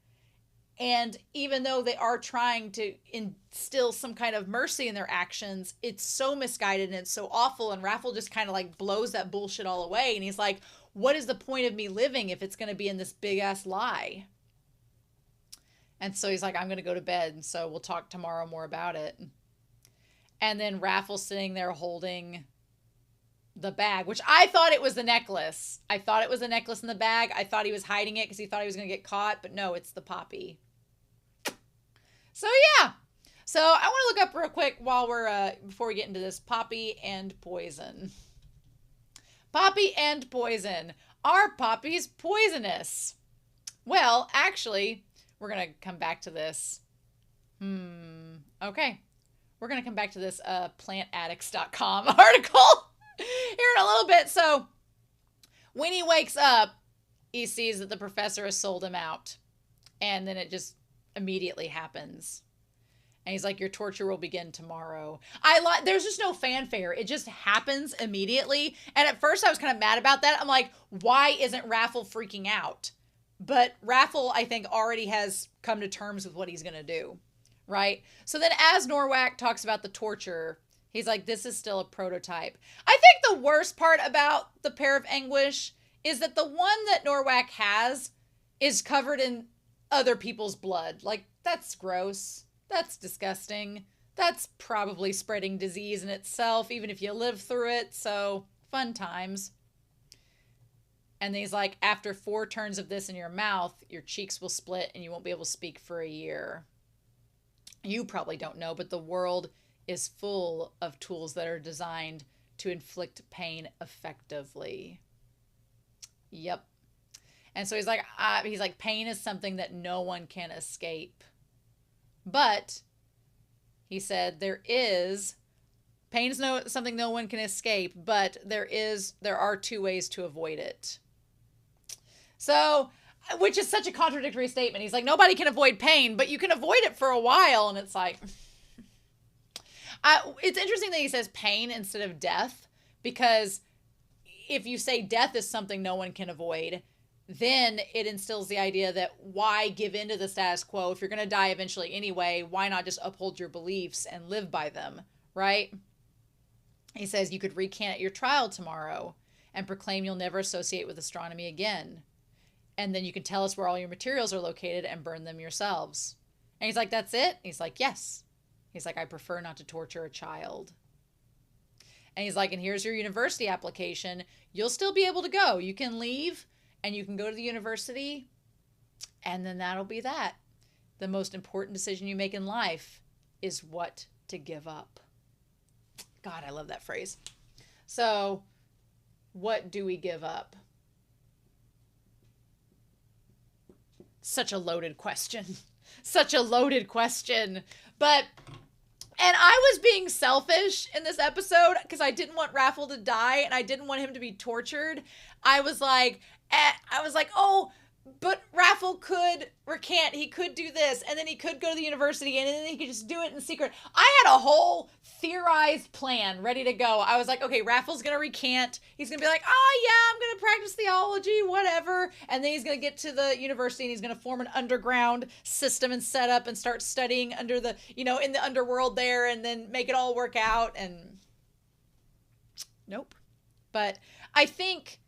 And even though they are trying to instill some kind of mercy in their actions, it's so misguided and it's so awful. And Raffle just kind of like blows that bullshit all away. And he's like, what is the point of me living if it's going to be in this big ass lie? And so he's like, I'm going to go to bed. And so we'll talk tomorrow more about it. And then Raffle's sitting there holding the bag, which I thought it was the necklace. I thought it was a necklace in the bag. I thought he was hiding it because he thought he was going to get caught. But no, it's the poppy. So yeah, so I want to look up real quick while we're before we get into this, poppy and poison. Poppy and poison. Are poppies poisonous? Well, actually, we're gonna come back to this. Okay, we're gonna come back to this plantaddicts.com article here in a little bit. So when he wakes up, he sees that the professor has sold him out, and then it just immediately happens. And he's like, your torture will begin tomorrow. There's just no fanfare. It just happens immediately. And at first I was kind of mad about that. I'm like, why isn't Raffle freaking out? But Raffle, I think, already has come to terms with what he's going to do. Right? So then as Norwak talks about the torture, he's like, this is still a prototype. I think the worst part about the Pair of Anguish is that the one that Norwak has is covered in other people's blood. Like, that's gross. That's disgusting. That's probably spreading disease in itself, even if you live through it. So, fun times. And he's like, after 4 turns of this in your mouth, your cheeks will split and you won't be able to speak for a year. You probably don't know, but the world is full of tools that are designed to inflict pain effectively. Yep. And so he's like, pain is something that no one can escape. But he said pain is something no one can escape, but there are 2 ways to avoid it. So, which is such a contradictory statement. He's like, nobody can avoid pain, but you can avoid it for a while. And it's like, it's interesting that he says pain instead of death, because if you say death is something no one can avoid, then it instills the idea that why give in to the status quo? If you're going to die eventually anyway, why not just uphold your beliefs and live by them, right? He says you could recant at your trial tomorrow and proclaim you'll never associate with astronomy again. And then you can tell us where all your materials are located and burn them yourselves. And he's like, that's it? He's like, yes. He's like, I prefer not to torture a child. And he's like, and here's your university application. You'll still be able to go. You can leave and you can go to the university, and then that'll be that. The most important decision you make in life is what to give up. God, I love that phrase. So, what do we give up? Such a loaded question. Such a loaded question. And I was being selfish in this episode because I didn't want Raffle to die and I didn't want him to be tortured. I was like, oh, but Raffle could recant. He could do this, and then he could go to the university, and then he could just do it in secret. I had a whole theorized plan ready to go. I was like, okay, Raffle's going to recant. He's going to be like, oh, yeah, I'm going to practice theology, whatever. And then he's going to get to the university, and he's going to form an underground system and set up and start studying under the, in the underworld there, and then make it all work out. And nope. But I think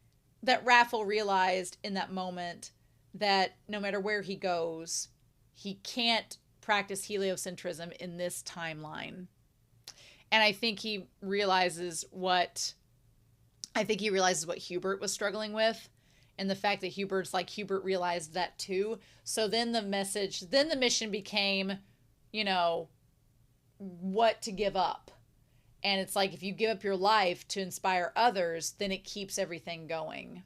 that Raffle realized in that moment that no matter where he goes, he can't practice heliocentrism in this timeline. And I think he realizes what Hubert was struggling with, and the fact that Hubert realized that too. So then the mission became, what to give up. And it's like, if you give up your life to inspire others, then it keeps everything going.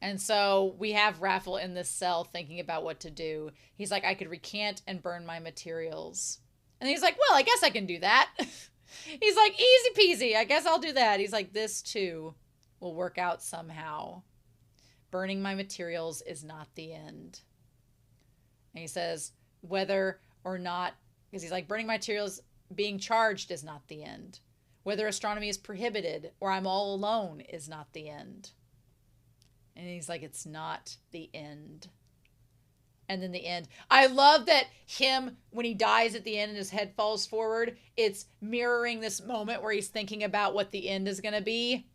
And so we have Raffle in this cell thinking about what to do. He's like, I could recant and burn my materials. And he's like, well, I guess I can do that. He's like, easy peasy. I guess I'll do that. He's like, this too will work out somehow. Burning my materials is not the end. And he says, whether or not, because he's like, burning my materials, being charged is not the end. Whether astronomy is prohibited or I'm all alone is not the end. And he's like, it's not the end. And then the end. I love that when he dies at the end and his head falls forward, it's mirroring this moment where he's thinking about what the end is going to be.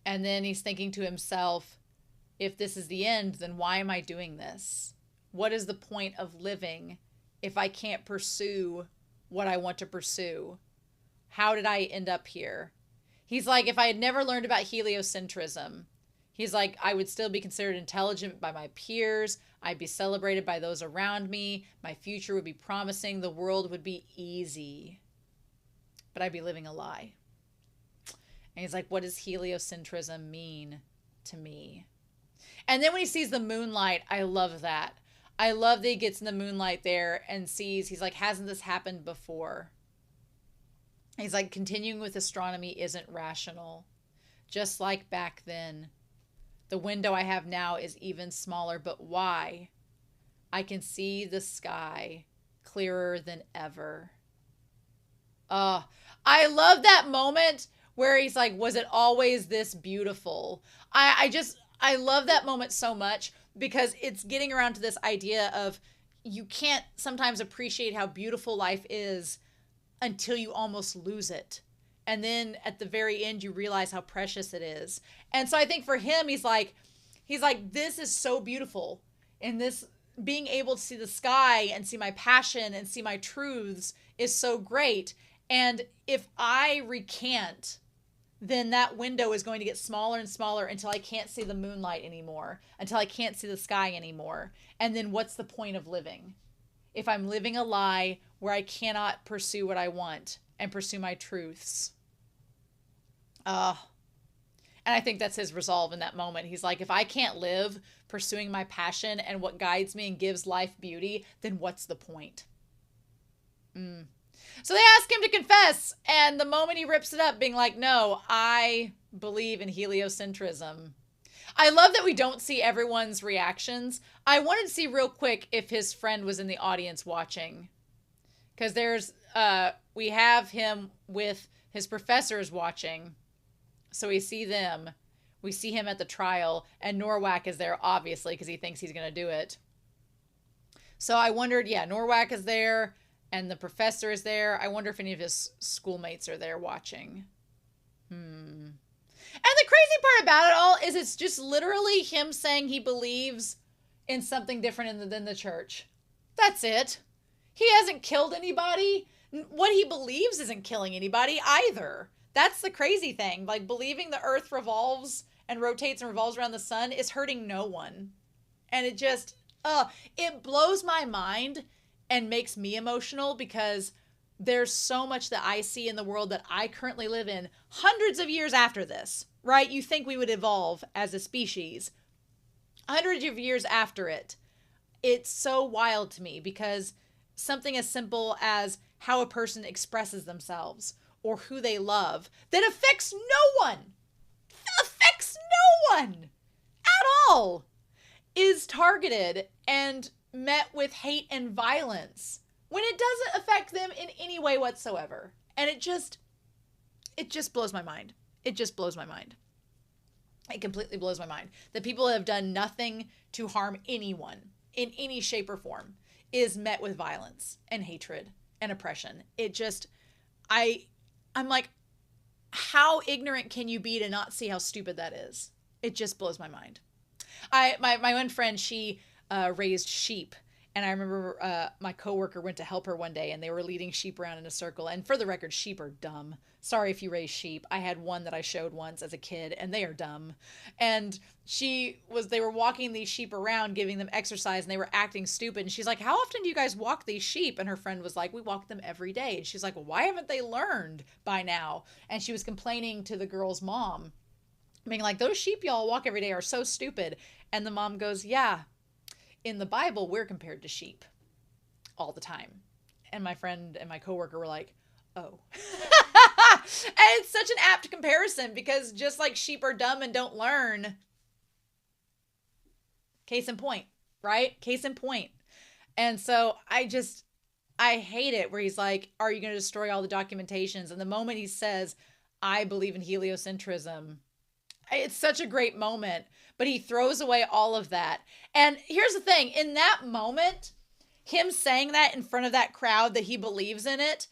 And then he's thinking to himself, if this is the end, then why am I doing this? What is the point of living if I can't pursue what I want to pursue? How did I end up here? He's like, if I had never learned about heliocentrism, he's like, I would still be considered intelligent by my peers. I'd be celebrated by those around me. My future would be promising. The world would be easy. But I'd be living a lie. And he's like, what does heliocentrism mean to me? And then when he sees the moonlight, I love that. I love that he gets in the moonlight there and sees, he's like, hasn't this happened before? He's like, continuing with astronomy isn't rational. Just like back then. The window I have now is even smaller, but why? I can see the sky clearer than ever. I love that moment where he's like, was it always this beautiful? I love that moment so much because it's getting around to this idea of you can't sometimes appreciate how beautiful life is until you almost lose it. And then at the very end, you realize how precious it is. And so I think for him, he's like, this is so beautiful. And this being able to see the sky and see my passion and see my truths is so great. And if I recant, then that window is going to get smaller and smaller until I can't see the moonlight anymore, until I can't see the sky anymore. And then what's the point of living? If I'm living a lie where I cannot pursue what I want and pursue my truths. And I think that's his resolve in that moment. He's like, if I can't live pursuing my passion and what guides me and gives life beauty, then what's the point? So they ask him to confess, and the moment he rips it up, being like, no, I believe in heliocentrism. I love that we don't see everyone's reactions. I wanted to see real quick if his friend was in the audience watching. Because we have him with his professors watching. So we see them. We see him at the trial, and Norwak is there, obviously, because he thinks he's going to do it. So I wondered, Norwak is there. And the professor is there. I wonder if any of his schoolmates are there watching. And the crazy part about it all is it's just literally him saying he believes in something different than the church. That's it. He hasn't killed anybody. What he believes isn't killing anybody either. That's the crazy thing. Like, believing the earth revolves and rotates and revolves around the sun is hurting no one. And it just, it blows my mind and makes me emotional because there's so much that I see in the world that I currently live in hundreds of years after this, right? You think we would evolve as a species. Hundreds of years after it. It's so wild to me because something as simple as how a person expresses themselves or who they love that affects no one at all is targeted and met with hate and violence when it doesn't affect them in any way whatsoever. And it just blows my mind. It just blows my mind. It completely blows my mind that people have done nothing to harm anyone in any shape or form is met with violence and hatred and oppression. It just, I'm like, how ignorant can you be to not see how stupid that is? It just blows my mind. My one friend, she raised sheep, And I remember my coworker went to help her one day, and they were leading sheep around in a circle. And for the record, sheep are dumb. Sorry if you raise sheep. I had one that I showed once as a kid, and they are dumb. And they were walking these sheep around, giving them exercise, and they were acting stupid. And she's like, how often do you guys walk these sheep? And her friend was like, we walk them every day. And she's like, well, why haven't they learned by now? And she was complaining to the girl's mom, being like, those sheep y'all walk every day are so stupid. And the mom goes, yeah, in the Bible, we're compared to sheep all the time. And my friend and my coworker were like, oh. And it's such an apt comparison, because just like sheep are dumb and don't learn, case in point, right? Case in point. And so I hate it where he's like, are you going to destroy all the documentations? And the moment he says, I believe in heliocentrism, it's such a great moment, but he throws away all of that. And here's the thing, in that moment, him saying that in front of that crowd that he believes in it,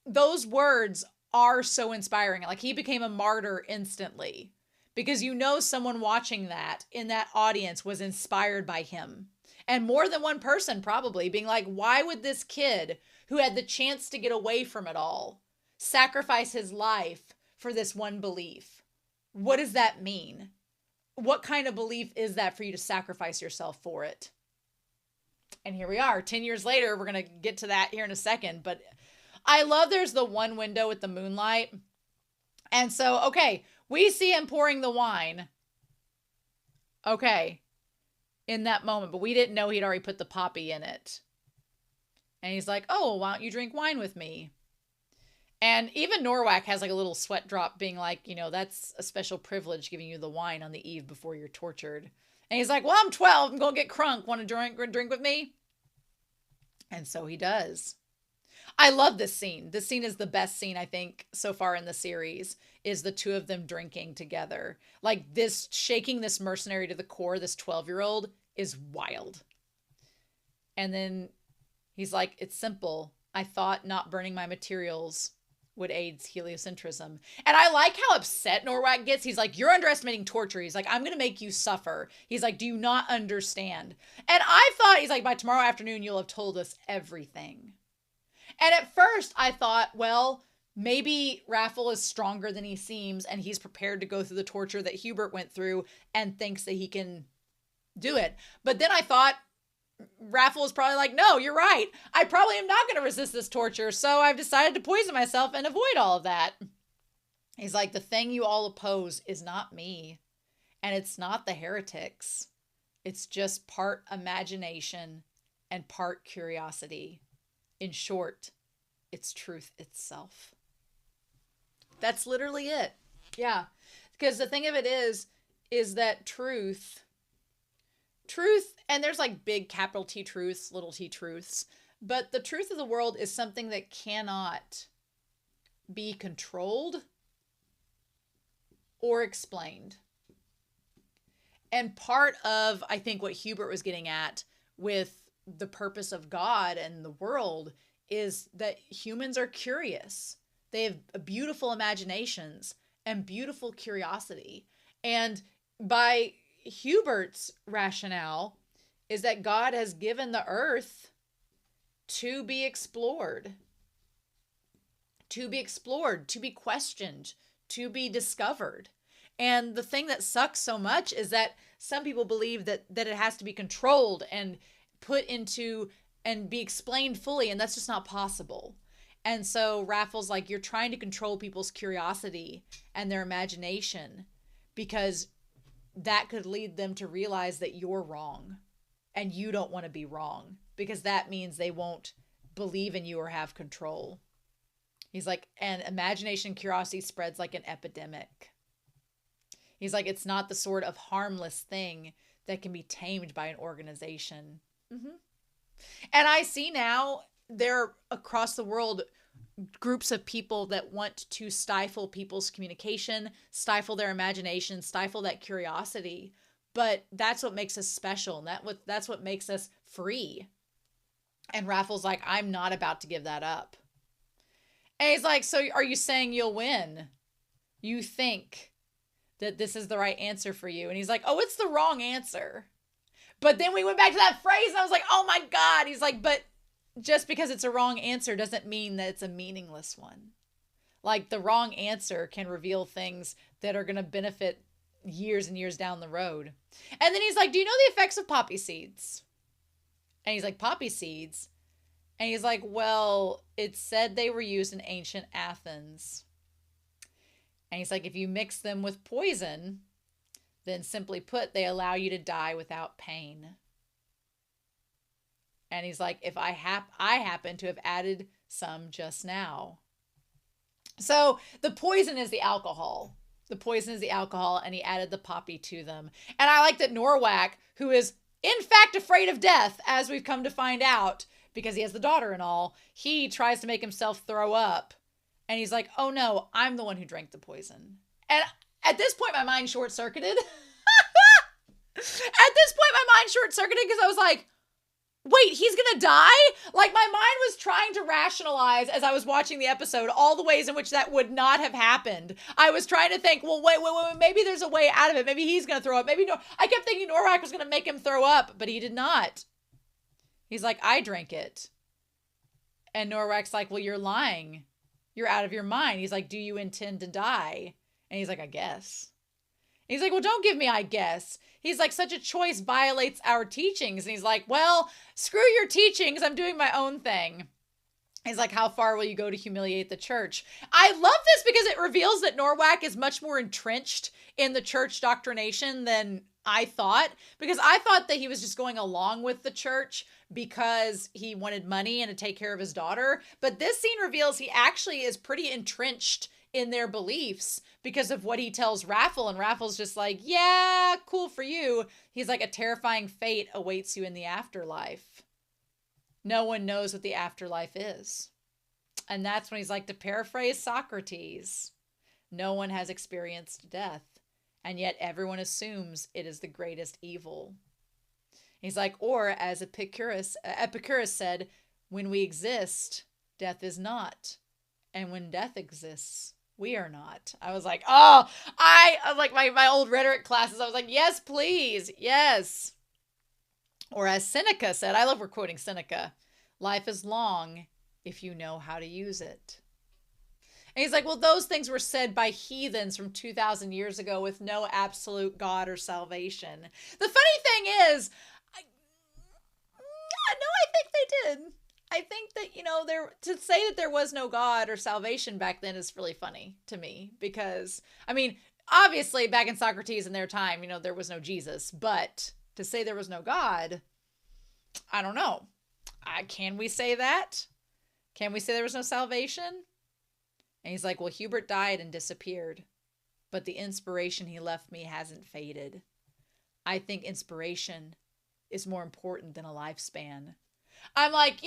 those words are so inspiring. Like, he became a martyr instantly, because someone watching that in that audience was inspired by him. And more than one person probably being like, why would this kid who had the chance to get away from it all sacrifice his life for this one belief? What does that mean? What kind of belief is that for you to sacrifice yourself for it? And here we are, 10 years later. We're going to get to that here in a second. But I love there's the one window with the moonlight. And so, okay, we see him pouring the wine. Okay, in that moment. But we didn't know he'd already put the poppy in it. And he's like, oh, why don't you drink wine with me? And even Norwak has like a little sweat drop, being like, that's a special privilege, giving you the wine on the eve before you're tortured. And he's like, well, I'm 12. I'm going to get crunk. Want to drink with me? And so he does. I love this scene. This scene is the best scene, I think, so far in the series, is the two of them drinking together. Like, this, shaking this mercenary to the core, this 12-year-old, is wild. And then he's like, it's simple. I thought not burning my materials would aid heliocentrism. And I like how upset Norwak gets. He's like, you're underestimating torture. He's like, I'm going to make you suffer. He's like, do you not understand? And I thought, he's like, by tomorrow afternoon, you'll have told us everything. And at first I thought, well, maybe Raffle is stronger than he seems, and he's prepared to go through the torture that Hubert went through and thinks that he can do it. But then I thought, Raffle is probably like, no, you're right. I probably am not going to resist this torture, so I've decided to poison myself and avoid all of that. He's like, the thing you all oppose is not me, and it's not the heretics. It's just part imagination and part curiosity. In short, it's truth itself. That's literally it. Yeah. Because the thing of it is that truth, and there's like big capital T truths, little t truths, but the truth of the world is something that cannot be controlled or explained. And part of, I think, what Hubert was getting at with the purpose of God and the world is that humans are curious. They have beautiful imaginations and beautiful curiosity. And by Hubert's rationale is that God has given the earth to be explored, to be questioned, to be discovered. And the thing that sucks so much is that some people believe that it has to be controlled and put into and be explained fully, and that's just not possible. And so Raffle's like, you're trying to control people's curiosity and their imagination, because that could lead them to realize that you're wrong and you don't want to be wrong, because that means they won't believe in you or have control. He's like, and imagination and curiosity spreads like an epidemic. He's like, it's not the sort of harmless thing that can be tamed by an organization. Mm-hmm. And I see now there are across the world groups of people that want to stifle people's communication, stifle their imagination, stifle that curiosity. But that's what makes us special. And that's what makes us free. And Raffle's like, I'm not about to give that up. And he's like, so are you saying you'll win? You think that this is the right answer for you? And he's like, oh, it's the wrong answer. But then we went back to that phrase and I was like, oh my God. He's like, but just because it's a wrong answer doesn't mean that it's a meaningless one. Like the wrong answer can reveal things that are going to benefit years and years down the road. And then he's like, do you know the effects of poppy seeds? And he's like, poppy seeds? And he's like, well, it said they were used in ancient Athens. And he's like, if you mix them with poison, then simply put, they allow you to die without pain. And he's like, if I happen to have added some just now. So the poison is the alcohol. The poison is the alcohol, and he added the poppy to them. And I like that Norwak, who is in fact afraid of death, as we've come to find out, because he has the daughter and all, he tries to make himself throw up. And he's like, oh no, I'm the one who drank the poison. And at this point, my mind short-circuited. At this point, my mind short-circuited because I was like, wait, he's gonna die? Like, my mind was trying to rationalize as I was watching the episode all the ways in which that would not have happened. I was trying to think, well, wait, maybe there's a way out of it. Maybe he's gonna throw up. Maybe no. I kept thinking Norwak was gonna make him throw up, but he did not. He's like, I drank it. And Norwak's like, well, you're lying. You're out of your mind. He's like, do you intend to die? And he's like, I guess. He's like, well, don't give me I guess. He's like, such a choice violates our teachings. And he's like, well, screw your teachings. I'm doing my own thing. He's like, how far will you go to humiliate the church? I love this because it reveals that Norwak is much more entrenched in the church doctrination than I thought. Because I thought that he was just going along with the church because he wanted money and to take care of his daughter. But this scene reveals he actually is pretty entrenched in their beliefs because of what he tells Raffle. And Raffle's just like, yeah, cool for you. He's like, a terrifying fate awaits you in the afterlife. No one knows what the afterlife is. And that's when he's like, to paraphrase Socrates, no one has experienced death, and yet everyone assumes it is the greatest evil. He's like, or as Epicurus said, when we exist, death is not. And when death exists, we are not. I was like, oh, I like my old rhetoric classes. I was like, yes, please. Yes. Or as Seneca said, I love we're quoting Seneca, life is long if you know how to use it. And he's like, well, those things were said by heathens from 2,000 years ago with no absolute God or salvation. The funny thing is, I think they did. I think that, to say that there was no God or salvation back then is really funny to me because, I mean, obviously back in Socrates in their time, there was no Jesus, but to say there was no God, I don't know. Can we say that? Can we say there was no salvation? And he's like, well, Hubert died and disappeared, but the inspiration he left me hasn't faded. I think inspiration is more important than a lifespan. I'm like,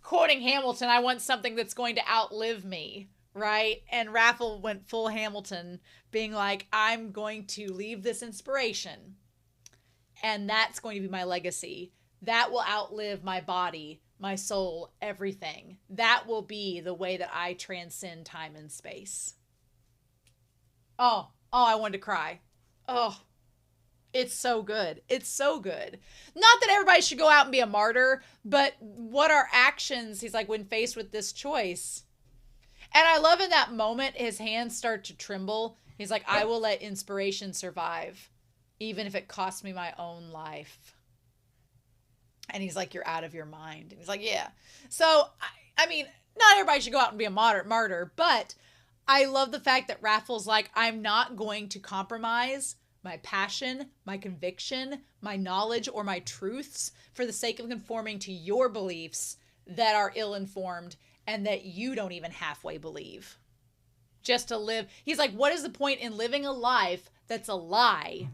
quoting Hamilton, I want something that's going to outlive me, right? And Raffle went full Hamilton, being like, I'm going to leave this inspiration, and that's going to be my legacy. That will outlive my body, my soul, everything. That will be the way that I transcend time and space. Oh, I wanted to cry. Oh, it's so good. It's so good. Not that everybody should go out and be a martyr, but what are actions, he's like, when faced with this choice. And I love in that moment, his hands start to tremble. He's like, I will let inspiration survive, even if it costs me my own life. And he's like, you're out of your mind. And he's like, yeah. So, I mean, not everybody should go out and be a martyr, but I love the fact that Raffle's like, I'm not going to compromise my passion, my conviction, my knowledge, or my truths for the sake of conforming to your beliefs that are ill-informed and that you don't even halfway believe. Just to live. He's like, what is the point in living a life that's a lie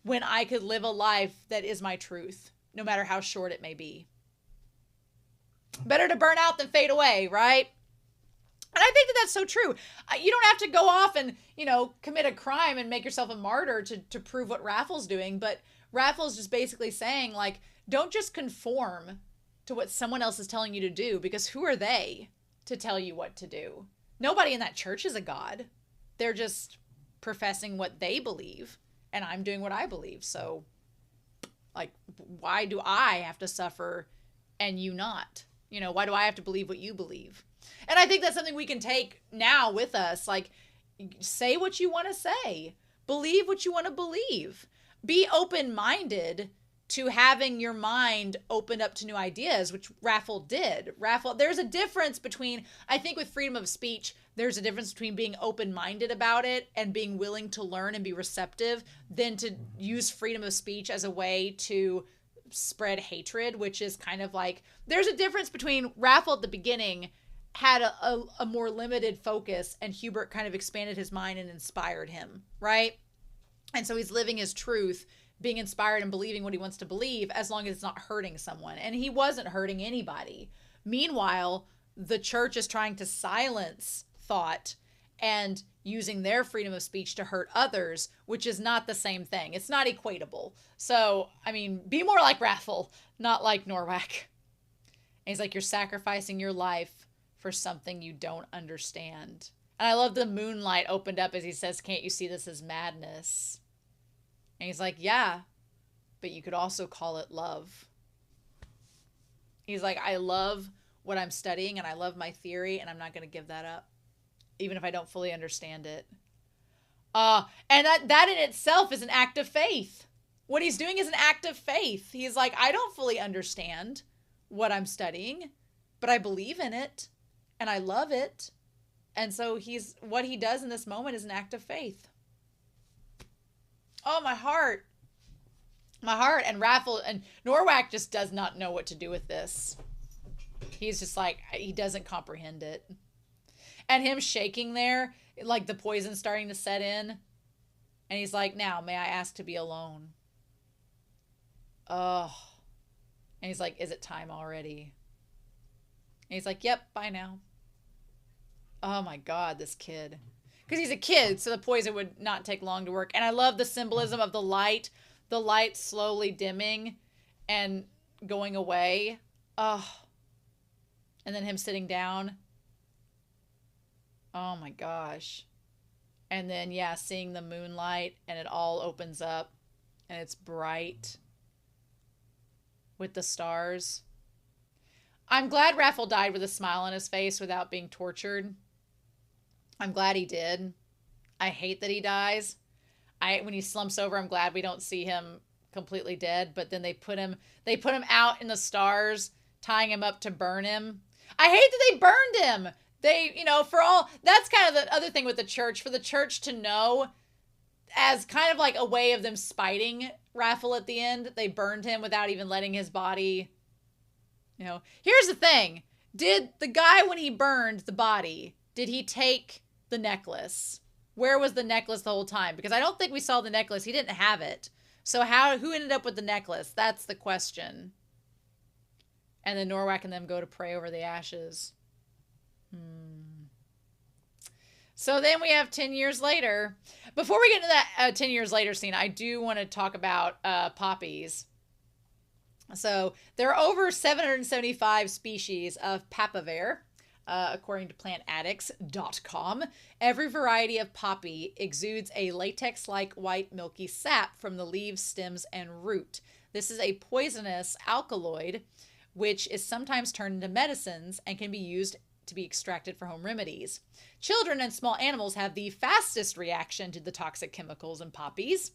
when I could live a life that is my truth, no matter how short it may be? Better to burn out than fade away, right? And I think that that's so true. You don't have to go off and, commit a crime and make yourself a martyr to prove what Raffle's doing. But Raffle's just basically saying, like, don't just conform to what someone else is telling you to do, because who are they to tell you what to do? Nobody in that church is a god. They're just professing what they believe, and I'm doing what I believe. So Like, why do I have to suffer and you not? Why do I have to believe what you believe? And I think that's something we can take now with us. Like, say what you want to say. Believe what you want to believe. Be open-minded to having your mind opened up to new ideas, which Raffle did. There's a difference between, I think with freedom of speech, there's a difference between being open-minded about it and being willing to learn and be receptive than to use freedom of speech as a way to spread hatred, which is kind of like, there's a difference between Raffle at the beginning had a more limited focus, and Hubert kind of expanded his mind and inspired him, right? And so he's living his truth, being inspired and believing what he wants to believe, as long as it's not hurting someone. And he wasn't hurting anybody. Meanwhile, the church is trying to silence thought and using their freedom of speech to hurt others, which is not the same thing. It's not equatable. So, I mean, be more like Raffle, not like Norwak. And he's like, you're sacrificing your life for something you don't understand. And I love the moonlight opened up as he says, can't you see this as madness? And he's like, yeah, but you could also call it love. He's like, I love what I'm studying and I love my theory, and I'm not going to give that up, even if I don't fully understand it. And that in itself is an act of faith. What he's doing is an act of faith. He's like, I don't fully understand what I'm studying, but I believe in it and I love it. And so what he does in this moment is an act of faith. Oh, my heart. My heart. And Raffle and Norwak just does not know what to do with this. He's just like, he doesn't comprehend it. And him shaking there, like the poison starting to set in. And he's like, now, may I ask to be alone? Oh. And he's like, is it time already? And he's like, yep, bye now. Oh my God, this kid. Because he's a kid, so the poison would not take long to work. And I love the symbolism of the light slowly dimming and going away. Oh. And then him sitting down. Oh my gosh. And then, yeah, seeing the moonlight and it all opens up and it's bright with the stars. I'm glad Raffle died with a smile on his face without being tortured. I'm glad he did. I hate that he dies. When he slumps over, I'm glad we don't see him completely dead, but then they put him out in the stars, tying him up to burn him. I hate that they burned him. That's kind of the other thing with the church, for the church to know, as kind of like a way of them spiting Raffle at the end, they burned him without even letting his body, Here's the thing. Did the guy, when he burned the body, did he take the necklace? Where was the necklace the whole time? Because I don't think we saw the necklace. He didn't have it. So who ended up with the necklace? That's the question. And then Norwak and them go to pray over the ashes. So then we have 10 years later. Before we get into that 10 years later scene, I do want to talk about poppies. So there are over 775 species of papaver, according to plantaddicts.com. Every variety of poppy exudes a latex-like white milky sap from the leaves, stems, and root. This is a poisonous alkaloid, which is sometimes turned into medicines and can be used to be extracted for home remedies. Children and small animals have the fastest reaction to the toxic chemicals in poppies.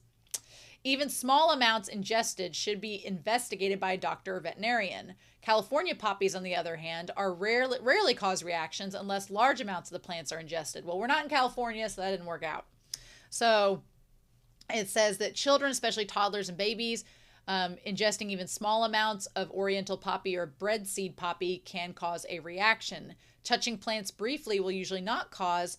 Even small amounts ingested should be investigated by a doctor or veterinarian. California poppies, on the other hand, are rarely cause reactions unless large amounts of the plants are ingested. Well, we're not in California, so that didn't work out. So it says that children, especially toddlers and babies, ingesting even small amounts of oriental poppy or breadseed poppy can cause a reaction. Touching plants briefly will usually not cause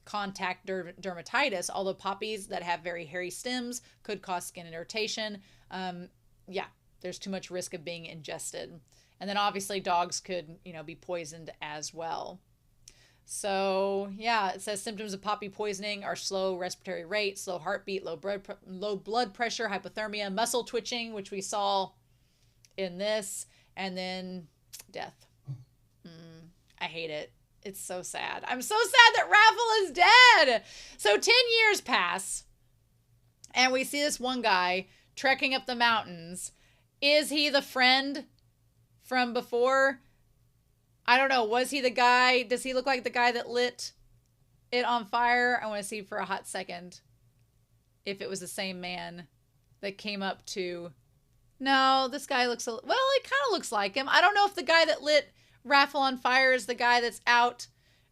contact dermatitis, although poppies that have very hairy stems could cause skin irritation. There's too much risk of being ingested. And then obviously dogs could, be poisoned as well. So yeah, it says symptoms of poppy poisoning are slow respiratory rate, slow heartbeat, low blood pressure, hypothermia, muscle twitching, which we saw in this, and then death. I hate it. It's so sad. I'm so sad that Raffle is dead. So 10 years pass, and we see this one guy trekking up the mountains. Is he the friend from before? I don't know. Was he the guy? Does he look like the guy that lit it on fire? I want to see for a hot second if it was the same man that came up to... No, this guy looks... Well, it kind of looks like him. I don't know if the guy that lit Raffle on fire is the guy that's out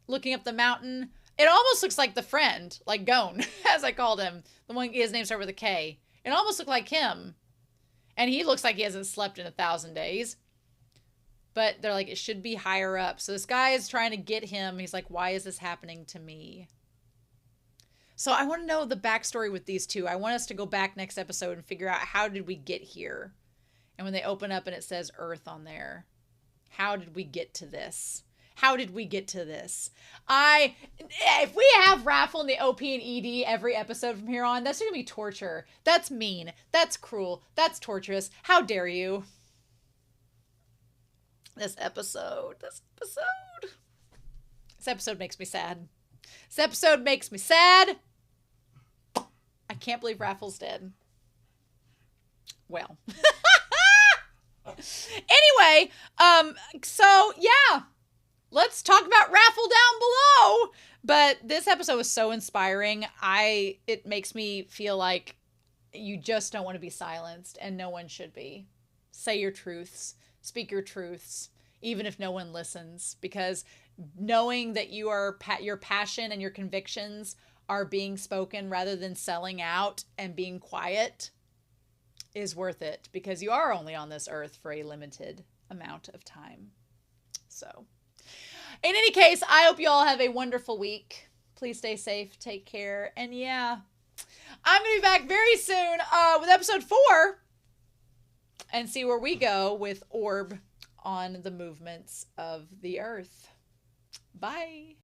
looking up the mountain. It almost looks like the friend, like Gone, as I called him. The one, his name started with a K. It almost looked like him. And he looks like he hasn't slept in 1,000 days. But they're like, it should be higher up. So this guy is trying to get him. He's like, why is this happening to me? So I want to know the backstory with these two. I want us to go back next episode and figure out how did we get here? And when they open up and it says Earth on there, how did we get to this? How did we get to this? If we have Raffle and the OP and ED every episode from here on, that's going to be torture. That's mean. That's cruel. That's torturous. How dare you? This episode makes me sad. This episode makes me sad. I can't believe Raffle's dead. Well. Anyway, so yeah, let's talk about Raffle down below. But this episode was so inspiring. It makes me feel like you just don't want to be silenced, and no one should be. Say your truths. Speak your truths, even if no one listens, because knowing that your passion and your convictions are being spoken rather than selling out and being quiet is worth it, because you are only on this earth for a limited amount of time. So, in any case, I hope you all have a wonderful week. Please stay safe, take care, and yeah, I'm going to be back very soon with episode 4 and see where we go with ORB on the movements of the earth. Bye.